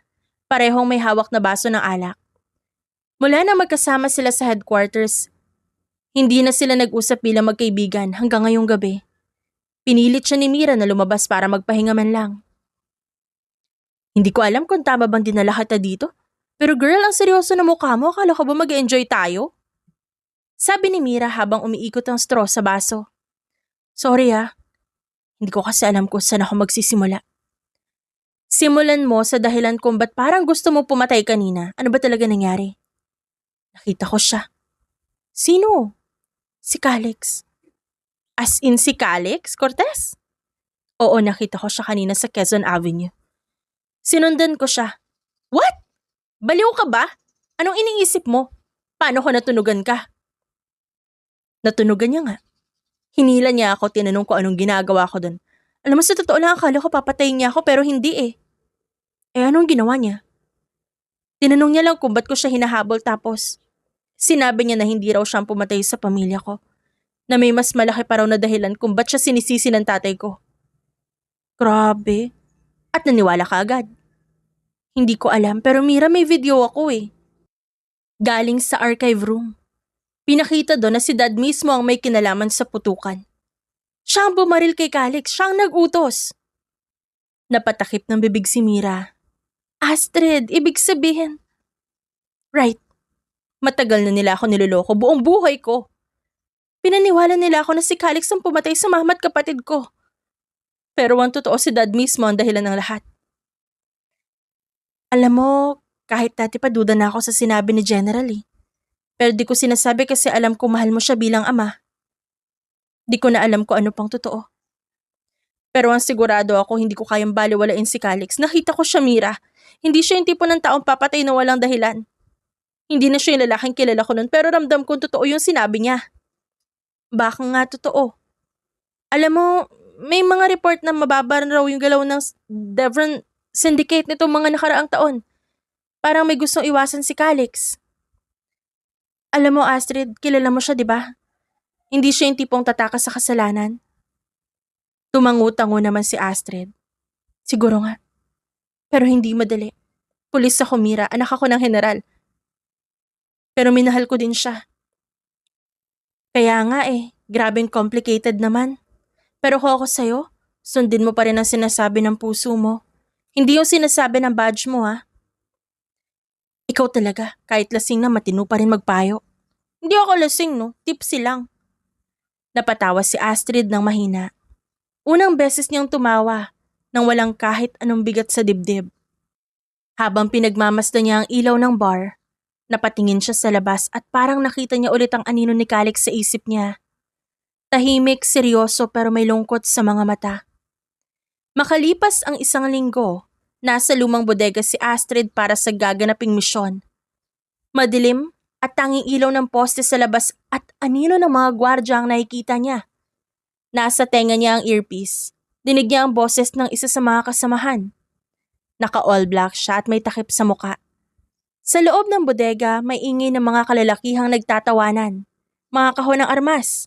S1: parehong may hawak na baso ng alak. Mula na magkasama sila sa headquarters, hindi na sila nag-usap bilang magkaibigan hanggang ngayong gabi. Pinilit siya ni Mira na lumabas para magpahinga man lang. Hindi ko alam kung tama bang dinala kita dito, pero girl, ang seryoso na mukha mo, akala ko ba mag-enjoy tayo? Sabi ni Mira habang umiikot ang straw sa baso. Sorry hindi ko kasi alam kung saan ako magsisimula. Simulan mo sa dahilan kung ba't parang gusto mo pumatay kanina. Ano ba talaga nangyari? Nakita ko siya. Sino? Si Calix. As in si Calix, Cortez? Oo, nakita ko siya kanina sa Quezon Avenue. Sinundan ko siya. What? Baliw ka ba? Anong iniisip mo? Paano ko natunugan ka? Natunugan niya nga. Hinila niya ako, tinanong ko anong ginagawa ko doon. Alam mo, sa totoo lang akala ko papatayin niya ako pero hindi eh. Anong ginawa niya? Tinanong niya lang kung ba't ko siya hinahabol tapos sinabi niya na hindi raw siyang pumatay sa pamilya ko. Na may mas malaki pa raw na dahilan kung ba't siya sinisisi ng tatay ko. Grabe. At naniwala ka agad. Hindi ko alam pero Mira, may video ako eh. Galing sa archive room. Pinakita doon na si Dad mismo ang may kinalaman sa putukan. Siya ang bumaril kay Calix, siya ang nag-utos. Napatakip ng bibig si Mira. Astrid, ibig sabihin. Right. Matagal na nila ako niloloko, buong buhay ko. Pinaniwala nila ako na si Calix ang pumatay sa mama at kapatid ko. Pero ang totoo si Dad mismo ang dahilan ng lahat. Alam mo, kahit dati pa duda na ako sa sinabi ni General eh. Pero di ko sinasabi kasi alam ko mahal mo siya bilang ama. Di ko na alam kung ano pang totoo. Pero ang sigurado ako hindi ko kayang baliwalain si Calix. Nakita ko siya, Mira. Hindi siya yung tipo ng taong papatay na walang dahilan. Hindi na siya yung lalaking kilala ko nun pero ramdam kong totoo yung sinabi niya. Baka nga totoo. Alam mo, may mga report na mababa raw yung galaw ng Devon Syndicate nitong mga nakaraang taon. Parang may gustong iwasan si Calix. Alam mo, Astrid, kilala mo siya, di ba? Hindi siya yung tipong tatakas sa kasalanan. Tumango-tango naman si Astrid. Siguro nga. Pero hindi madali. Pulis ako, Mira. Anak ako ng general. Pero minahal ko din siya. Kaya nga grabeng complicated naman. Pero kung ako sa'yo, sundin mo pa rin ang sinasabi ng puso mo. Hindi yung sinasabi ng badge mo Ikaw talaga, kahit lasing na matino pa rin magpayo. Hindi ako lasing no, tipsy lang. Napatawa si Astrid ng mahina. Unang beses niyang tumawa nang walang kahit anong bigat sa dibdib. Habang pinagmamasdan niya ang ilaw ng bar, napatingin siya sa labas at parang nakita niya ulit ang anino ni Calix sa isip niya. Tahimik, seryoso pero may lungkot sa mga mata. Makalipas ang isang linggo, nasa lumang bodega si Astrid para sa gaganaping misyon. Madilim at tanging ilaw ng poste sa labas at anino ng mga gwardya ang nakikita niya. Nasa tenga niya ang earpiece. Dinig niya ang boses ng isa sa mga kasamahan. Naka-all black siya at may takip sa muka. Sa loob ng bodega, may ingay ng mga kalalakihang nagtatawanan, mga kahon ng armas,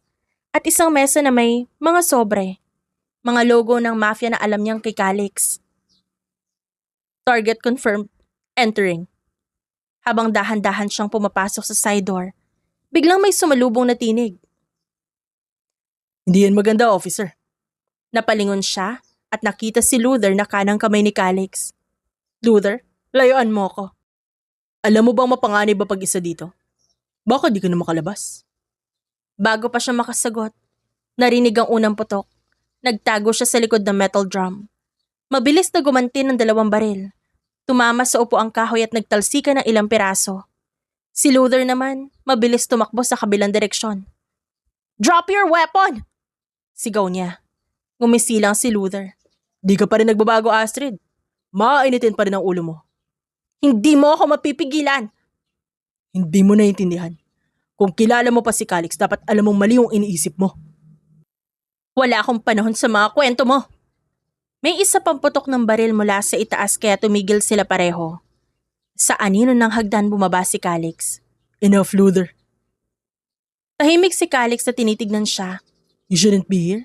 S1: at isang mesa na may mga sobre, mga logo ng mafia na alam niyang kay Calix. Target confirmed. Entering. Habang dahan-dahan siyang pumapasok sa side door, biglang may sumalubong na tinig.
S2: Hindi yan maganda, officer.
S1: Napalingon siya at nakita si Luther na kanang kamay ni Calix. Luther, layuan mo ko.
S2: Alam mo bang mapanganib ba pag-isa dito? Baka di ka na makalabas.
S1: Bago pa siya makasagot, narinig ang unang putok. Nagtago siya sa likod ng metal drum. Mabilis na gumanti ng 2 baril. Tumama sa upo ang kahoy at nagtalsika ng ilang piraso. Si Luther naman, mabilis tumakbo sa kabilang direksyon. "Drop your weapon!" Sigaw niya. Ngumisilang si Luther.
S2: Di ka pa rin nagbabago, Astrid. Maainitin pa rin ang ulo mo.
S1: "Hindi mo ako mapipigilan!"
S2: Hindi mo naiintindihan. Kung kilala mo pa si Calix, dapat alam mong mali yung iniisip mo.
S1: Wala akong panahon sa mga kwento mo. May isa pang putok ng baril mula sa itaas kaya tumigil sila pareho. Sa anino ng hagdan bumaba si Calix.
S2: Enough, Luther.
S1: Tahimik si Calix na tinitignan siya.
S2: You shouldn't be here.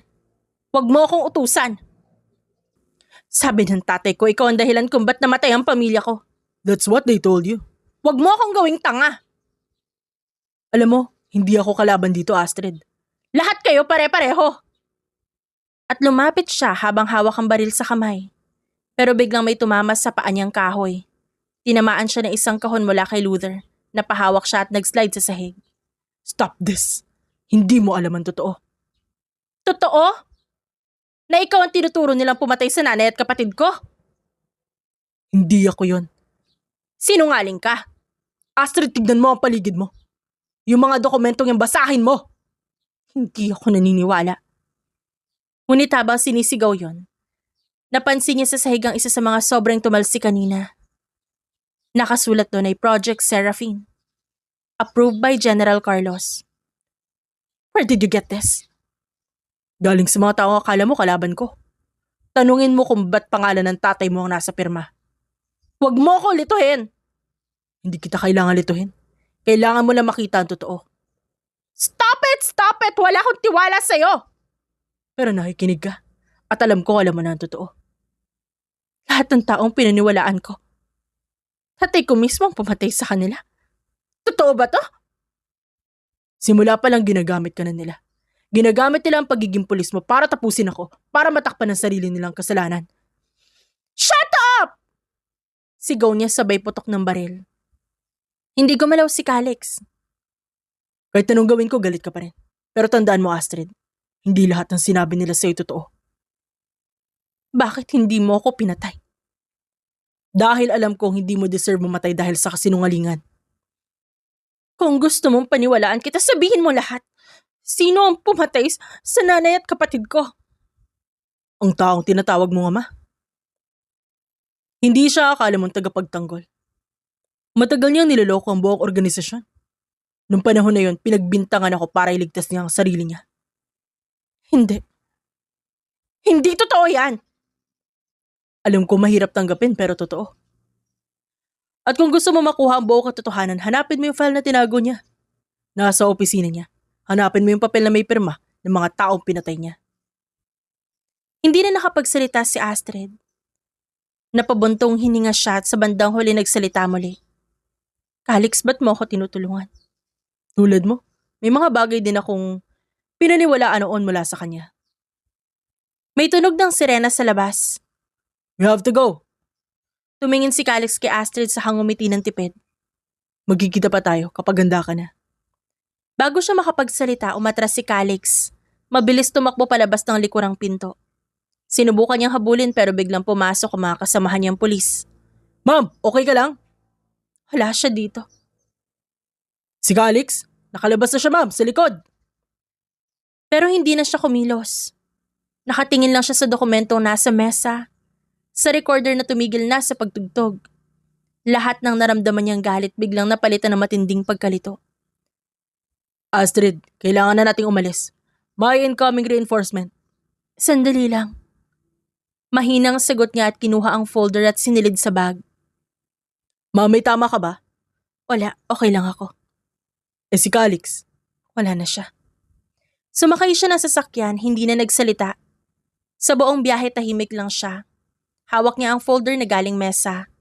S1: "Huwag mo akong utusan." Sabi ng tatay ko, ikaw ang dahilan kung ba't namatay ang pamilya ko.
S2: That's what they told you.
S1: "Huwag mo akong gawing tanga."
S2: Alam mo, hindi ako kalaban dito, Astrid.
S1: "Lahat kayo pare-pareho." At lumapit siya habang hawak ang baril sa kamay. Pero biglang may tumamas sa paa niyang kahoy. Tinamaan siya ng isang kahon mula kay Luther. Napahawak siya at nag-slide sa sahig.
S2: Stop this. Hindi mo alam ang totoo.
S1: "Totoo? Na ikaw ang tinuturo nilang pumatay sa nanay at kapatid ko?"
S2: Hindi ako yon.
S1: "Sinungaling ka."
S2: Astrid, tignan mo ang paligid mo. Yung mga dokumentong yung basahin mo.
S1: Hindi ako naniniwala. Ngunit habang sinisigaw yon, napansin niya sa sahig ang isa sa mga sobrang tumalsik kanina. Nakasulat doon ay Project Seraphine. Approved by General Carlos. Where did you get this?
S2: Galing sa mga taong akala mo kalaban ko. Tanungin mo kung ba't pangalan ng tatay mo ang nasa pirma.
S1: "Huwag mo ko lituhin."
S2: Hindi kita kailangan lituhin. Kailangan mo lang makita ang totoo.
S1: Stop it! Stop it! Wala akong tiwala sa'yo!
S2: Pero nakikinig ka. At alam ko alam mo na ang totoo.
S1: Lahat ng taong pinaniwalaan ko. Tatay ko mismo ang pumatay sa kanila. Totoo ba to?
S2: Simula pa lang ginagamit ka na nila. Ginagamit nila ang pagiging pulis mo para tapusin ako, para matakpan ang sarili nilang kasalanan.
S1: Shut up! Sigaw niya sabay putok ng baril. Hindi gumalaw si Calix.
S2: Kahit anong gawin ko, galit ka pa rin. Pero tandaan mo, Astrid, hindi lahat ng sinabi nila sa'yo totoo.
S1: Bakit hindi mo ako pinatay?
S2: Dahil alam kong hindi mo deserve mamatay dahil sa kasinungalingan.
S1: Kung gusto mong paniwalaan kita, sabihin mo lahat. Sino ang pumatay sa nanay at kapatid ko?
S2: Ang taong tinatawag mong ama. Hindi siya akala mong tagapagtanggol. Matagal niyang niloloko ang buong organisasyon. Nung panahon na yon, pinagbintangan ako para iligtas niya ang sarili niya.
S1: Hindi. Hindi totoo yan!
S2: Alam ko mahirap tanggapin pero totoo. At kung gusto mo makuha ang buong katotohanan, hanapin mo yung file na tinago niya. Nasa opisina niya. Hanapin mo yung papel na may pirma ng mga taong pinatay niya.
S1: Hindi na nakapagsalita si Astrid. Napabuntong hininga siya at sa bandang huli nagsalita muli. Calix, ba't mo ako tinutulungan?
S2: Tulad mo, may mga bagay din akong pinaniwalaan noon mula sa kanya.
S1: May tunog ng sirena sa labas.
S2: We have to go.
S1: Tumingin si Calix kay Astrid sa hangumiti ng tipid.
S2: Magkikita pa tayo kapag handa ka na.
S1: Bago siya makapagsalita, umatras si Calix. Mabilis tumakbo palabas ng likurang pinto. Sinubukan niyang habulin pero biglang pumasok ang mga kasamahan niyang pulis.
S2: Ma'am, okay ka lang?
S1: Wala siya dito.
S2: Si Calix, nakalabas na siya ma'am, sa likod.
S1: Pero hindi na siya kumilos. Nakatingin lang siya sa dokumentong nasa mesa, sa recorder na tumigil na sa pagtugtog. Lahat ng naramdaman niyang galit biglang napalitan ng matinding pagkalito.
S2: Astrid, kailangan na nating umalis. May incoming reinforcement.
S1: Sandali lang. Mahinang sagot niya at kinuha ang folder at sinilid sa bag.
S2: Ma'am, may tama ka ba?
S1: Wala, okay lang ako.
S2: Eh si Calix.
S1: Wala na siya. Sumakay siya ng sasakyan, hindi na nagsalita. Sa buong biyahe tahimik lang siya. Hawak niya ang folder na galing mesa.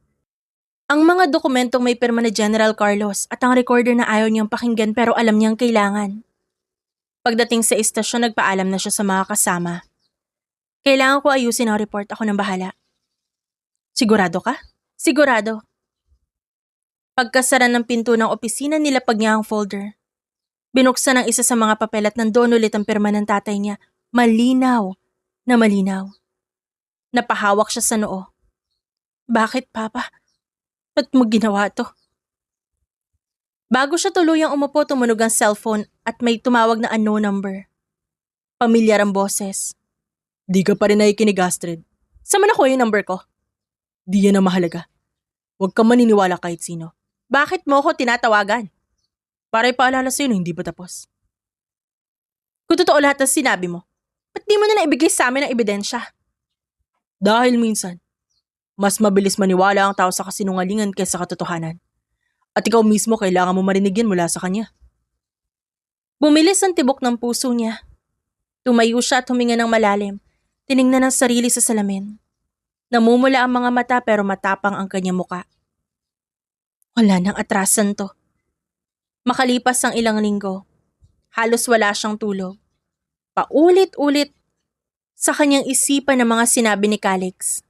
S1: Ang mga dokumentong may pirma ni General Carlos at ang recorder na ayaw niyang pakinggan pero alam niyang kailangan. Pagdating sa istasyon, nagpaalam na siya sa mga kasama. Kailangan ko ayusin ang report, ako nang bahala. Sigurado ka? Sigurado. Pagkasara ng pinto ng opisina, nilapag niya ang folder. Binuksan ang isa sa mga papel at nandoon ulit ang pirma ng tatay niya. Malinaw na malinaw. Napahawak siya sa noo. Bakit, Papa? Ba't mo ginawa to? Bago siya tuluyang umupo, tumunog ang cellphone at may tumawag na unknown number. Pamilyar ang boses.
S2: Di ka pa rin nakikinig, Astrid.
S1: Saan mo nakuha yung number ko?
S2: Di yan ang mahalaga. Huwag kang maniniwala kahit sino.
S1: Bakit mo ako tinatawagan?
S2: Para ipaalala sa'yo na hindi pa tapos.
S1: Kung totoo lahat ng sinabi mo, ba't di mo na naibigay sa amin ang ebidensya?
S2: Dahil minsan, mas mabilis maniwala ang tao sa kasinungalingan kaysa katotohanan. At ikaw mismo kailangan mo marinig yan mula sa kanya.
S1: Bumilis ang tibok ng puso niya. Tumayo siya at huminga ng malalim. Tiningnan ang sarili sa salamin. Namumula ang mga mata pero matapang ang kanyang muka. Wala nang atrasan to. Makalipas ang ilang linggo, halos wala siyang tulog. Paulit-ulit sa kanyang isipan ng mga sinabi ni Calix.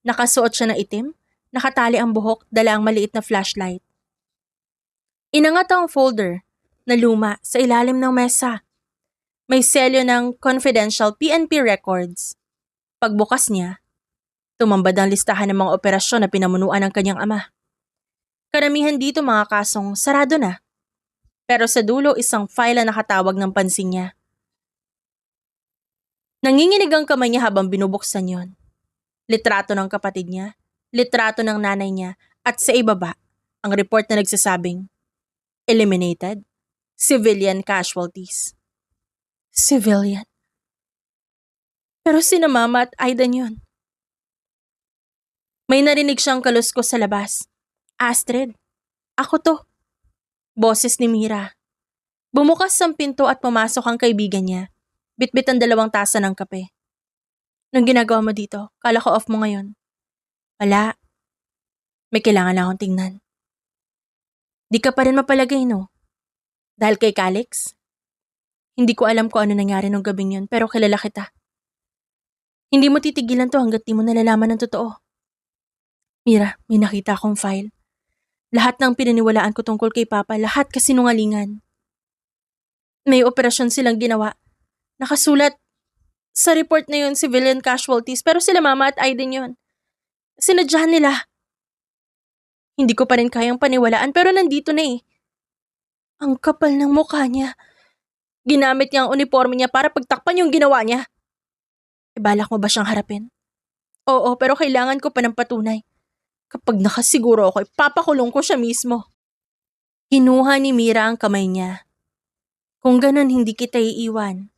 S1: Nakasuot siya ng itim, nakatali ang buhok, dala ang maliit na flashlight. Inangat ang folder na luma sa ilalim ng mesa. May selyo ng confidential PNP records. Pagbukas niya, tumambad ang listahan ng mga operasyon na pinamunuan ng kanyang ama. Karamihan dito mga kasong sarado na. Pero sa dulo isang file na nakatawag ng pansin niya. Nanginginig ang kamay niya habang binubuksan yon. Litrato ng kapatid niya, litrato ng nanay niya, at sa ibaba, ang report na nagsasabing, eliminated, civilian casualties. Civilian? Pero sina Mama at Aidan yun. May narinig siyang kaluskos sa labas. Astrid, ako to. Boses ni Mira. Bumukas ang pinto at pumasok ang kaibigan niya. Bitbit ang 2 tasa ng kape. Anong ginagawa mo dito? Kala ko off mo ngayon. Wala. May kailangan akong tingnan. Di ka pa rin mapalagay, no? Dahil kay Calix? Hindi ko alam kung ano nangyari nung gabing yun, pero kilala kita. Hindi mo titigilan to hanggat di mo nalalaman ng totoo. Mira, may nakita akong file. Lahat ng pinaniwalaan ko tungkol kay Papa, lahat kasinungalingan. May operasyon silang ginawa. Nakasulat sa report na yun, civilian casualties, pero sila Mama at Aiden yun. Sinadyahan nila. Hindi ko pa rin kayang paniwalaan pero nandito na eh. Ang kapal ng mukha niya. Ginamit niya ang uniforme niya para pagtakpan yung ginawa niya. Balak mo ba siyang harapin? Oo, pero kailangan ko pa ng patunay. Kapag nakasiguro ako, ipapakulong ko siya mismo. Kinuha ni Mira ang kamay niya. Kung ganun hindi kita iiwan.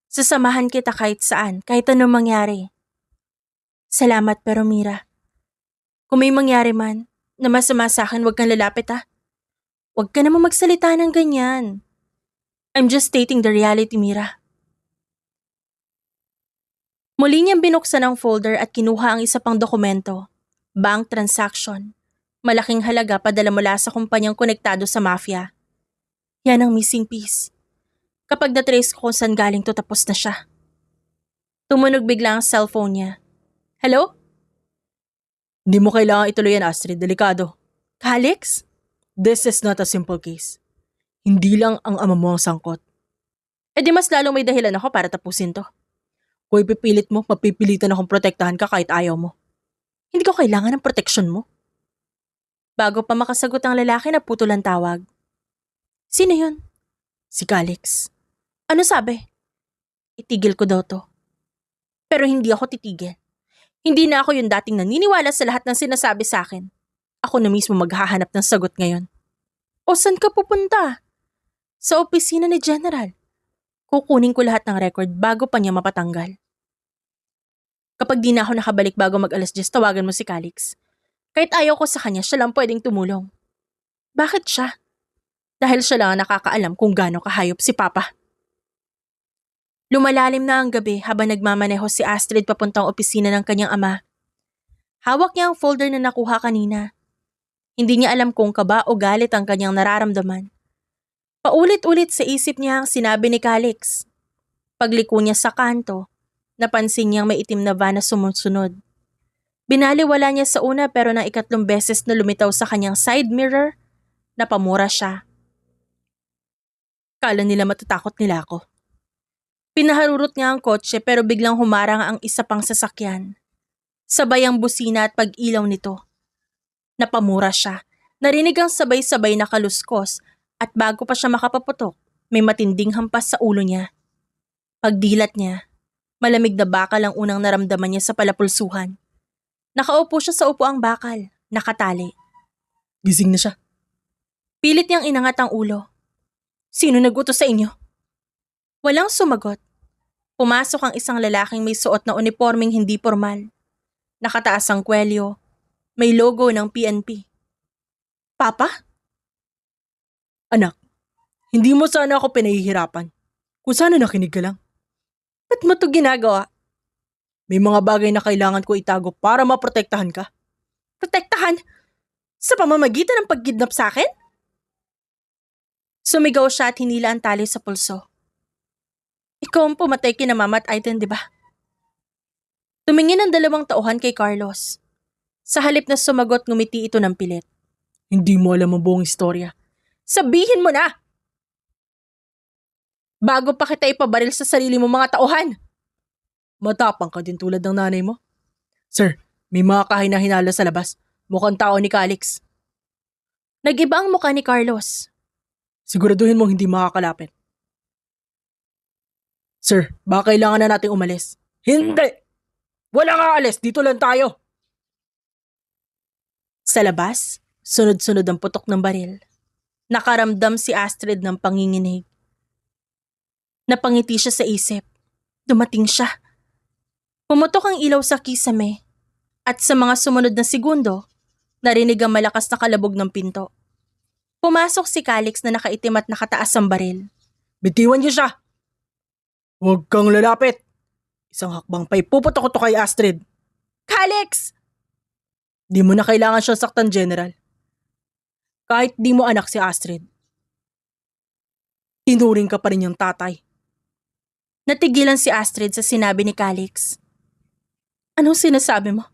S1: Sasamahan kita kahit saan, kahit anong mangyari. Salamat pero Mira. Kung may mangyari man, na masama sa akin, huwag kang lalapit ha. Huwag ka naman magsalita ng ganyan. I'm just stating the reality, Mira. Muli niyang binuksan ang folder at kinuha ang isa pang dokumento. Bank transaction. Malaking halaga padala mula sa kumpanyang konektado sa mafia. Yan ang missing piece. Kapag na-trace ko kung saan galing to, tapos na siya. Tumunog bigla ang cellphone niya. Hello?
S2: Hindi mo kailangan ituloy yan, Astrid. Delikado.
S1: Calix?
S2: This is not a simple case. Hindi lang ang ama mo ang sangkot.
S1: Eh di mas lalong may dahilan ako para tapusin to.
S2: Kung ipipilit mo, mapipilitan akong protektahan ka kahit ayaw mo.
S1: Hindi ko kailangan ng proteksyon mo. Bago pa makasagot ang lalaki, naputol ang tawag. Sino yun?
S2: Si Calix.
S1: Ano sabi? Itigil ko daw to. Pero hindi ako titigil. Hindi na ako yung dating naniniwala sa lahat ng sinasabi sa akin. Ako na mismo maghahanap ng sagot ngayon. O saan ka pupunta? Sa opisina ni General. Kukunin ko lahat ng record bago pa niya mapatanggal. Kapag di na ako nakabalik bago mag-10, tawagan mo si Calix. Kahit ayaw ko sa kanya, siya lang pwedeng tumulong. Bakit siya? Dahil siya lang ang nakakaalam kung gaano kahayop si Papa. Lumalalim na ang gabi habang nagmamaneho si Astrid papuntang opisina ng kanyang ama. Hawak niya ang folder na nakuha kanina. Hindi niya alam kung kaba o galit ang kanyang nararamdaman. Paulit-ulit sa isip niya ang sinabi ni Calix. Pagliko niya sa kanto, napansin niyang may itim na van na sumusunod. Binaliwala niya sa una pero nang 3 beses na lumitaw sa kanyang side mirror, napamura siya. Kala nila matatakot nila ako. Pinaharurot niya ang kotse pero biglang humarang ang isa pang sasakyan. Sabay ang busina at pag-ilaw nito. Napamura siya. Narinig ang sabay-sabay na kaluskos at bago pa siya makapaputok, may matinding hampas sa ulo niya. Pagdilat niya, malamig na bakal ang unang naramdaman niya sa palapulsuhan. Nakaupo siya sa upuang bakal, nakatali.
S2: Gising na siya.
S1: Pilit niyang inangat ang ulo. Sino nagutos sa inyo? Walang sumagot. Pumasok ang isang lalaking may suot na unipormeng hindi formal. Nakataas ang kwelyo. May logo ng PNP. Papa?
S2: Anak, hindi mo sana ako pinahihirapan. Kung sana nakinig ka lang.
S1: Ba't mo ito ginagawa?
S2: May mga bagay na kailangan ko itago para maprotektahan ka.
S1: Protektahan? Sa pamamagitan ng pagkidnap sa akin? Sumigaw siya at hinila ang tali sa pulso. Ikaw ang pumatay kina Mama at Aiden, di ba? Tumingin ang 2 tauhan kay Carlos. Sa halip na sumagot, ngumiti ito ng pilit.
S2: Hindi mo alam ang buong istorya.
S1: Sabihin mo na! Bago pa kita ipabaril sa sarili mo mga tauhan!
S2: Matapang ka din tulad ng nanay mo. Sir, may mga kahina-hinala sa labas. Mukhang tao ni Calix.
S1: Nag-iba ang mukha ni Carlos.
S2: Siguraduhin mong hindi makakalapit. Sir, baka kailangan na nating umalis. Hindi! Walang aalis! Dito lang tayo!
S1: Sa labas, sunod-sunod ang putok ng baril. Nakaramdam si Astrid ng panginginig. Napangiti siya sa isip. Dumating siya. Pumutok ang ilaw sa kisame at sa mga sumunod na segundo, narinig ang malakas na kalabog ng pinto. Pumasok si Calix na nakaitim at nakataas ang baril.
S2: Bitiwan niyo siya! Huwag kang lalapit! Isang hakbang pa'y puputok ko kay Astrid.
S1: Calix!
S2: Di mo na kailangan siya saktan, General. Kahit di mo anak si Astrid. Tinuring ka pa rin yung tatay.
S1: Natigilan si Astrid sa sinabi ni Calix. Anong sinasabi mo?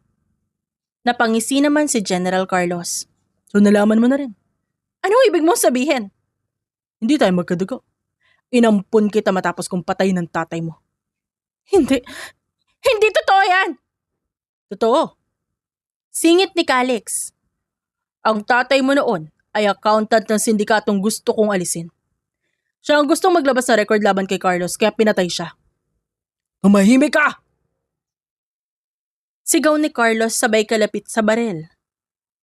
S1: Napangisi naman si General Carlos.
S2: So nalaman mo na rin.
S1: Anong ibig mong sabihin?
S2: Hindi tayo magkadugo. Inampun kita matapos kong patay ng tatay mo.
S1: Hindi. Hindi totoo yan!
S2: Totoo.
S1: Singit ni Calix.
S2: Ang tatay mo noon ay accountant ng sindikatong gusto kong alisin. Siya ang gustong maglabas ng record laban kay Carlos kaya pinatay siya. Tumahimik ka!
S1: Sigaw ni Carlos sabay kalapit sa baril.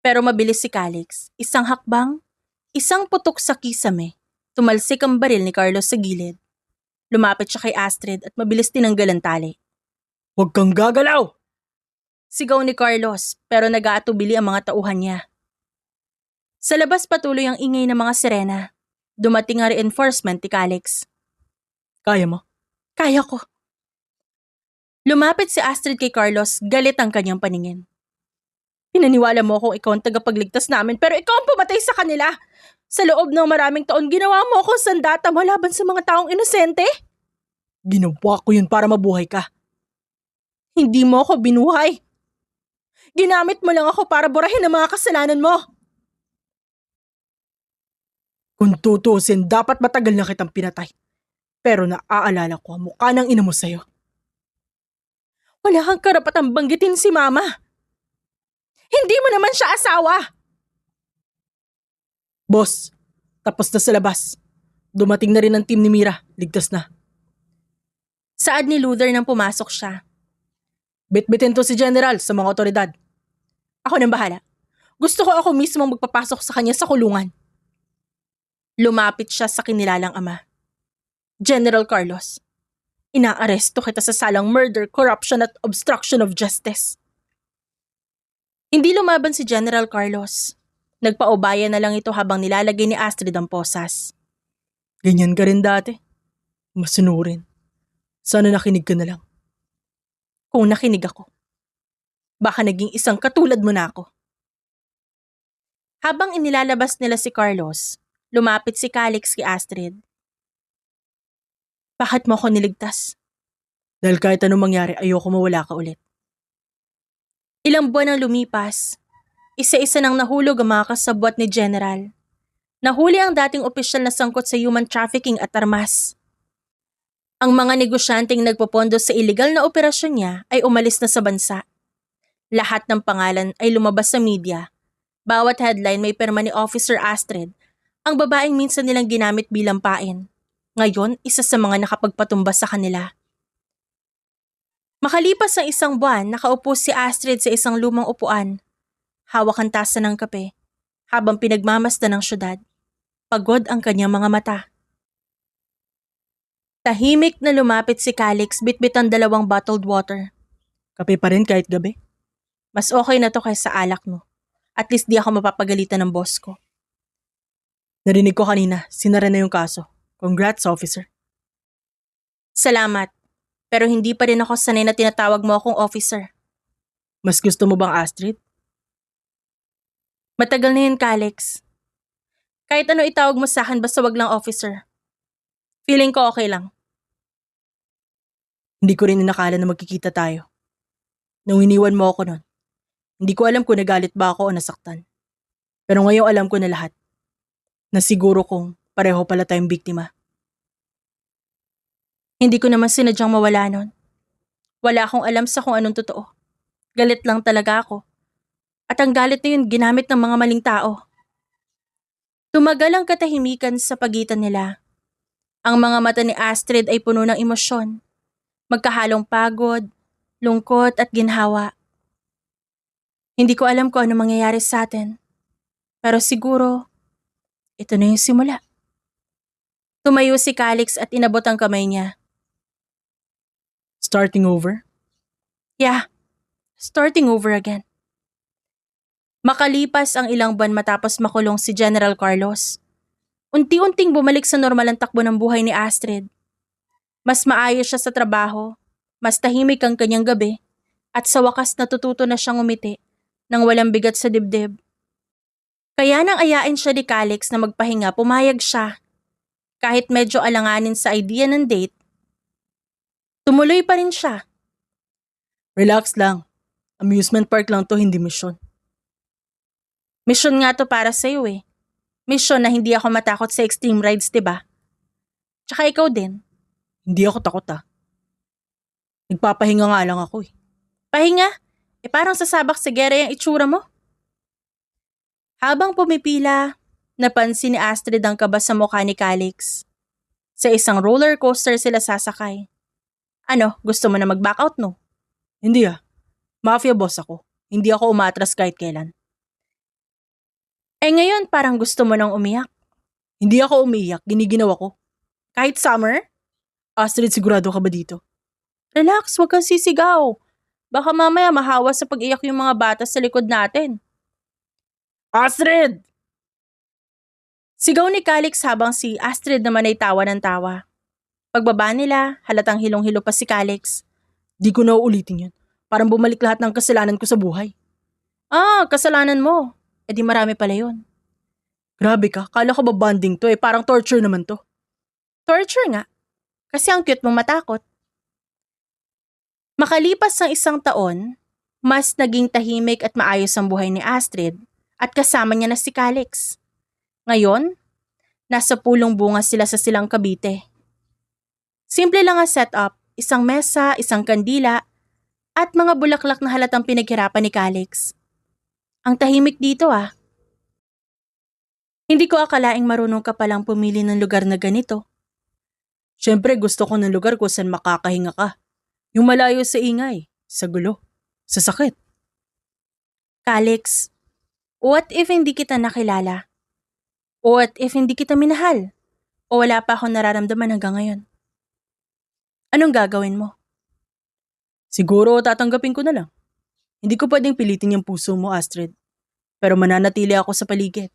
S1: Pero mabilis si Calix. Isang hakbang, isang putok sa kisame. Tumalsik ang baril ni Carlos sa gilid. Lumapit siya kay Astrid at mabilis tinanggal ang tali.
S2: Huwag kang gagalaw!
S1: Sigaw ni Carlos pero nag-aatubili ang mga tauhan niya. Sa labas patuloy ang ingay ng mga sirena. Dumating ang reinforcement ni Calix.
S2: Kaya mo?
S1: Kaya ko. Lumapit si Astrid kay Carlos, galit ang kanyang paningin. Pinaniwala mo akong ikaw ang tagapagligtas namin pero ikaw ang pumatay sa kanila. Sa loob ng maraming taon, ginawa mo akong sandata mo laban sa mga taong inosente?
S2: Ginawa ko yun para mabuhay ka.
S1: Hindi mo ako binuhay. Ginamit mo lang ako para burahin ang mga kasalanan mo.
S2: Kung tutusin, dapat matagal na kitang pinatay. Pero naaalala ko ang mukha ng ina mo sa'yo.
S1: Wala kang karapatang banggitin si Mama. Hindi mo naman siya asawa.
S2: Boss, tapos na sa labas. Dumating na rin ang team ni Mira. Ligtas na.
S1: Saad ni Luther nang pumasok siya.
S2: Bitbitin to si General sa mga otoridad.
S1: Ako nang bahala. Gusto ko ako mismo magpapasok sa kanya sa kulungan. Lumapit siya sa kinilalang ama. General Carlos, Inaaresto kita sa salang murder, corruption at obstruction of justice. Hindi lumaban si General Carlos. Nagpaubaya na lang ito habang nilalagay ni Astrid ang posas.
S2: Ganyan ka rin dati. Masunurin. Sana nakinig ka na lang.
S1: Kung nakinig ako, baka naging isang katulad mo na ako. Habang inilalabas nila si Carlos, lumapit si Calix kay Astrid. Bakit mo ako niligtas?
S2: Dahil kahit anong mangyari, ayoko mawala ka ulit.
S1: Ilang buwan ang lumipas. Isa-isa nang nahulog ang mga kasabwat ni General. Nahuli ang dating opisyal na sangkot sa human trafficking at armas. Ang mga negosyanteng nagpopondo sa iligal na operasyon niya ay umalis na sa bansa. Lahat ng pangalan ay lumabas sa media. Bawat headline may pirma ni Officer Astrid, ang babaeng minsan nilang ginamit bilang pain. Ngayon, isa sa mga nakapagpatumbas sa kanila. Makalipas ang isang buwan, nakaupo si Astrid sa isang lumang upuan. Hawak ang tasa ng kape, habang pinagmamasdan ng syudad. Pagod ang kanyang mga mata. Tahimik na lumapit si Calix bitbit ang 2 bottled water.
S2: Kape pa rin kahit gabi.
S1: Mas okay na to kaysa alak mo. At least di ako mapapagalitan ng boss ko.
S2: Narinig ko kanina, sinara na yung kaso. Congrats, officer.
S1: Salamat. Pero hindi pa rin ako sanay na tinatawag mo akong officer.
S2: Mas gusto mo bang Astrid?
S1: Matagal na yun, Calix. Kahit ano itawag mo sa akin basta wag lang officer. Feeling ko okay lang.
S2: Hindi ko rin inakala na magkikita tayo. Nung iniwan mo ako nun, hindi ko alam kung nagalit ba ako o nasaktan. Pero ngayon alam ko na lahat. Na siguro kong pareho pala tayong biktima.
S1: Hindi ko naman sinadyang mawala nun. Wala akong alam sa kung anong totoo. Galit lang talaga ako. At ang galit na yun ginamit ng mga maling tao. Tumagal ang katahimikan sa pagitan nila. Ang mga mata ni Astrid ay puno ng emosyon. Magkahalong pagod, lungkot at ginhawa. Hindi ko alam kung ano mangyayari sa atin. Pero siguro, ito na yung simula. Tumayo si Calix at inabot ang kamay niya.
S2: Starting over?
S1: Yeah, starting over again. Makalipas ang ilang buwan matapos makulong si General Carlos, unti-unting bumalik sa normal ang takbo ng buhay ni Astrid. Mas maayos siya sa trabaho, mas tahimik ang kanyang gabi, at sa wakas natututo na siyang umiti nang walang bigat sa dibdib. Kaya nang ayain siya ni Calix na magpahinga, pumayag siya. Kahit medyo alanganin sa idea ng date, tumuloy pa rin siya.
S2: Relax lang. Amusement park lang to, hindi misyon.
S1: Mission nga to para sa'yo eh. Mission na hindi ako matakot sa extreme rides, diba? Tsaka ikaw din.
S2: Hindi ako takot Nagpapahinga nga lang ako eh.
S1: Pahinga? Parang sasabak sa gera yung itsura mo. Habang pumipila, napansin ni Astrid ang kaba sa mukha ni Calix. Sa isang roller coaster sila sasakay. Ano, gusto mo na mag-back out no?
S2: Hindi Mafia boss ako. Hindi ako umatras kahit kailan.
S1: Ngayon parang gusto mo nang umiyak.
S2: Hindi ako umiiyak, giniginaw ko.
S1: Kahit summer?
S2: Astrid, sigurado ka ba dito?
S1: Relax, wag kang sisigaw. Baka mamaya mahawa sa pag-iyak yung mga bata sa likod natin.
S2: Astrid!
S1: Sigaw ni Calix habang si Astrid naman ay tawa ng tawa. Pagbaba nila, halatang hilong-hilo pa si Calix.
S2: Di ko na uulitin yun. Parang bumalik lahat ng kasalanan ko sa buhay.
S1: Kasalanan mo. Di marami pala yun.
S2: Grabe ka, kala ko ba bonding to parang torture naman to.
S1: Torture nga. Kasi ang cute mong matakot. Makalipas ng 1 taon, mas naging tahimik at maayos ang buhay ni Astrid at kasama niya na si Calix. Ngayon, nasa pulong bunga sila sa Silang Cavite. Simple lang ang setup, isang mesa, isang kandila, at mga bulaklak na halatang pinaghirapan ni Calix. Ang tahimik dito Hindi ko akalaing marunong ka palang pumili ng lugar na ganito.
S2: Siyempre gusto ko ng lugar kung saan makakahinga ka. Yung malayo sa ingay, sa gulo, sa sakit.
S1: Calix, what if hindi kita nakilala? What if hindi kita minahal? O wala pa akong nararamdaman hanggang ngayon? Anong gagawin mo?
S2: Siguro tatanggapin ko na lang. Hindi ko pwedeng pilitin yung puso mo, Astrid. Pero mananatili ako sa paligid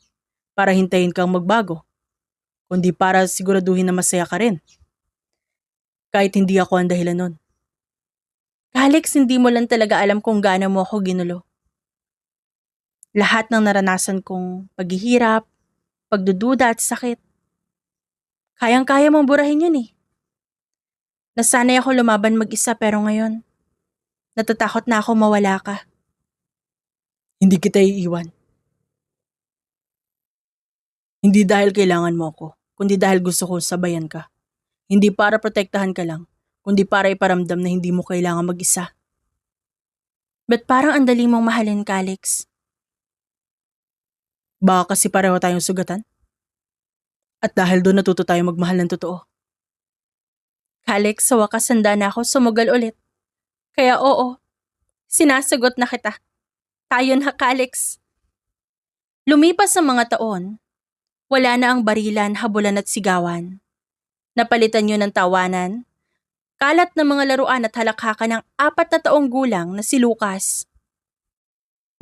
S2: para hintayin kang magbago, kundi para siguraduhin na masaya ka rin. Kahit hindi ako ang dahilan nun.
S1: Alex, hindi mo lang talaga alam kung gaano mo ako ginulo. Lahat ng naranasan kong paghihirap, pagdududa at sakit, kayang-kaya mong burahin yun eh. Nasanay ako lumaban mag-isa pero ngayon, natatakot na ako mawala ka.
S2: Hindi kita iiwan. Hindi dahil kailangan mo ako, kundi dahil gusto ko sabayan ka. Hindi para protektahan ka lang, kundi para iparamdam na hindi mo kailangan mag-isa.
S1: Ba't parang ang dali mong mahalin ka, Alex?
S2: Baka kasi pareho tayong sugatan? At dahil doon natuto tayo magmahal ng totoo.
S1: Alex, sa wakas handa na ako sumugal ulit. Kaya oo, sinasagot na kita. Tayo na, Alex. Lumipas ang mga taon, wala na ang barilan, habulan at sigawan. Napalitan yun ng tawanan, kalat ng mga laruan at halakhakan ng 4 na taong gulang na si Lucas.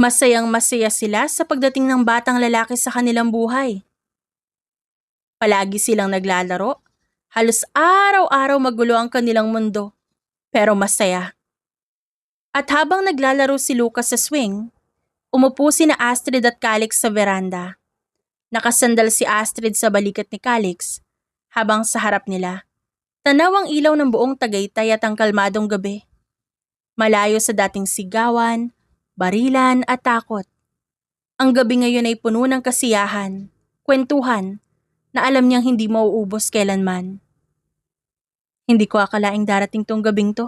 S1: Masayang masaya sila sa pagdating ng batang lalaki sa kanilang buhay. Palagi silang naglalaro, halos araw-araw magulo ang kanilang mundo, pero masaya. At habang naglalaro si Lucas sa swing, umupo sina Astrid at Calix sa veranda. Nakasandal si Astrid sa balikat ni Calix, habang sa harap nila, tanaw ang ilaw ng buong Tagaytay at ang kalmadong gabi. Malayo sa dating sigawan, barilan at takot. Ang gabi ngayon ay puno ng kasiyahan, kwentuhan, na alam niyang hindi mauubos kailanman. Hindi ko akalaing darating tong gabing to.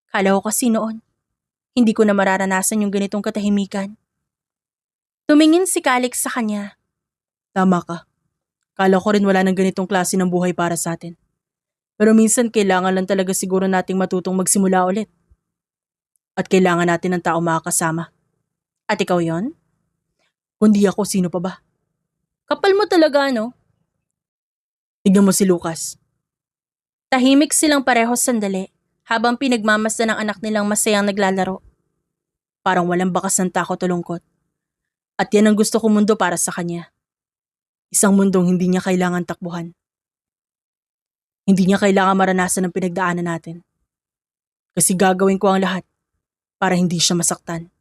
S1: Kala ko kasi noon, hindi ko na mararanasan yung ganitong katahimikan. Tumingin si Calix sa kanya.
S2: Tama ka. Kala ko rin wala ng ganitong klase ng buhay para sa atin. Pero minsan kailangan lang talaga siguro nating matutong magsimula ulit. At kailangan natin ng tao makakasama.
S1: At ikaw yon?
S2: Kundi ako, sino pa ba?
S1: Kapal mo talaga, no?
S2: Tignan mo si Lucas.
S1: Tahimik silang pareho sandali habang pinagmamasdan ng anak nilang masayang naglalaro.
S2: Parang walang bakas ng takot o lungkot. At yan ang gusto kong mundo para sa kanya. Isang mundong hindi niya kailangan takbuhan. Hindi niya kailangan maranasan ang pinagdaanan natin. Kasi gagawin ko ang lahat para hindi siya masaktan.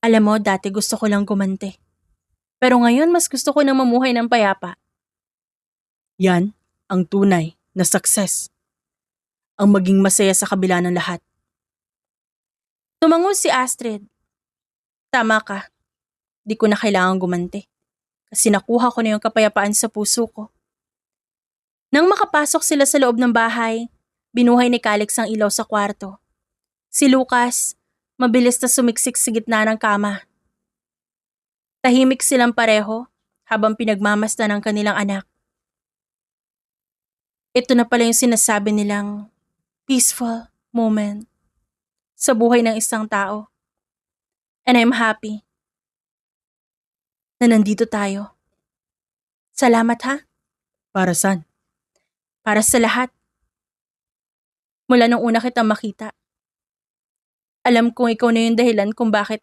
S1: Alam mo, dati gusto ko lang gumante. Pero ngayon mas gusto ko nang mamuhay ng payapa.
S2: Yan ang tunay na success. Ang maging masaya sa kabila ng lahat.
S1: Tumango si Astrid. Tama ka. Di ko na kailangan gumante. Kasi nakuha ko na yung kapayapaan sa puso ko. Nang makapasok sila sa loob ng bahay, binuhay ni Calix ang ilaw sa kwarto. Si Lucas, mabilis na sumiksik sa gitna ng kama. Tahimik silang pareho habang pinagmamasdan ng kanilang anak. Ito na pala yung sinasabi nilang peaceful moment sa buhay ng isang tao. And I'm happy na nandito tayo. Salamat ha,
S2: Para saan?
S1: para sa lahat. Mula nung una kitang makita. Alam kong ikaw na yung dahilan kung bakit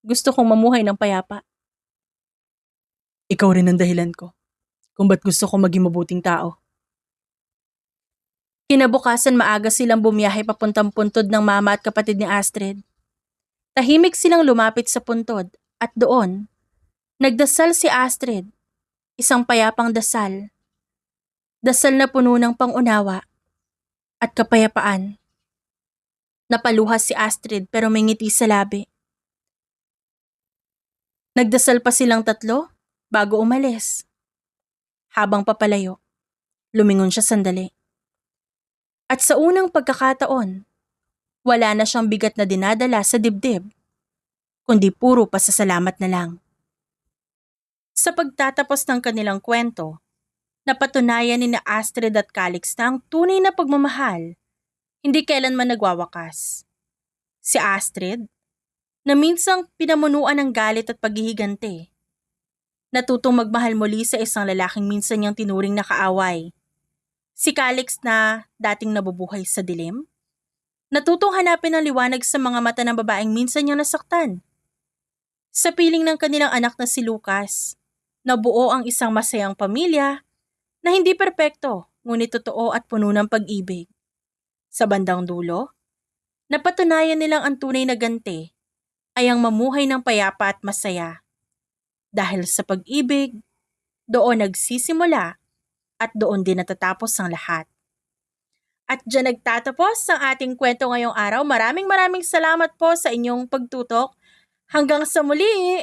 S1: gusto kong mamuhay ng payapa.
S2: Ikaw rin ang dahilan ko kung ba't gusto ko maging mabuting tao.
S1: Kinabukasan maaga silang bumiyahe papuntang puntod ng mama at kapatid ni Astrid. Tahimik silang lumapit sa puntod at doon, nagdasal si Astrid. Isang payapang dasal. Dasal na puno ng pangunawa at kapayapaan. Napaluha si Astrid pero may ngiti sa labi. Nagdasal pa silang tatlo bago umalis. Habang papalayo, lumingon siya sandali. At sa unang pagkakataon, wala na siyang bigat na dinadala sa dibdib, kundi puro pasasalamat na lang. Sa pagtatapos ng kanilang kwento, napatunayan ni Astrid at Calix na ang tunay na pagmamahal hindi kailanman nagwawakas. Si Astrid, na minsang pinamunuan ng galit at paghihigante, natutong magmahal muli sa isang lalaking minsan niyang tinuring na kaaway. Si Calix na dating nabubuhay sa dilim, natutong hanapin ang liwanag sa mga mata ng babaeng minsan niyang nasaktan. Sa piling ng kanilang anak na si Lucas, nabuo ang isang masayang pamilya na hindi perpekto, ngunit totoo at puno ng pag-ibig. Sa bandang dulo, napatunayan nilang ang tunay na ganti ay ang mamuhay ng payapa at masaya. Dahil sa pag-ibig, doon nagsisimula at doon din natatapos ang lahat. At dyan nagtatapos ang ating kwento ngayong araw. Maraming salamat po sa inyong pagtutok. Hanggang sa muli!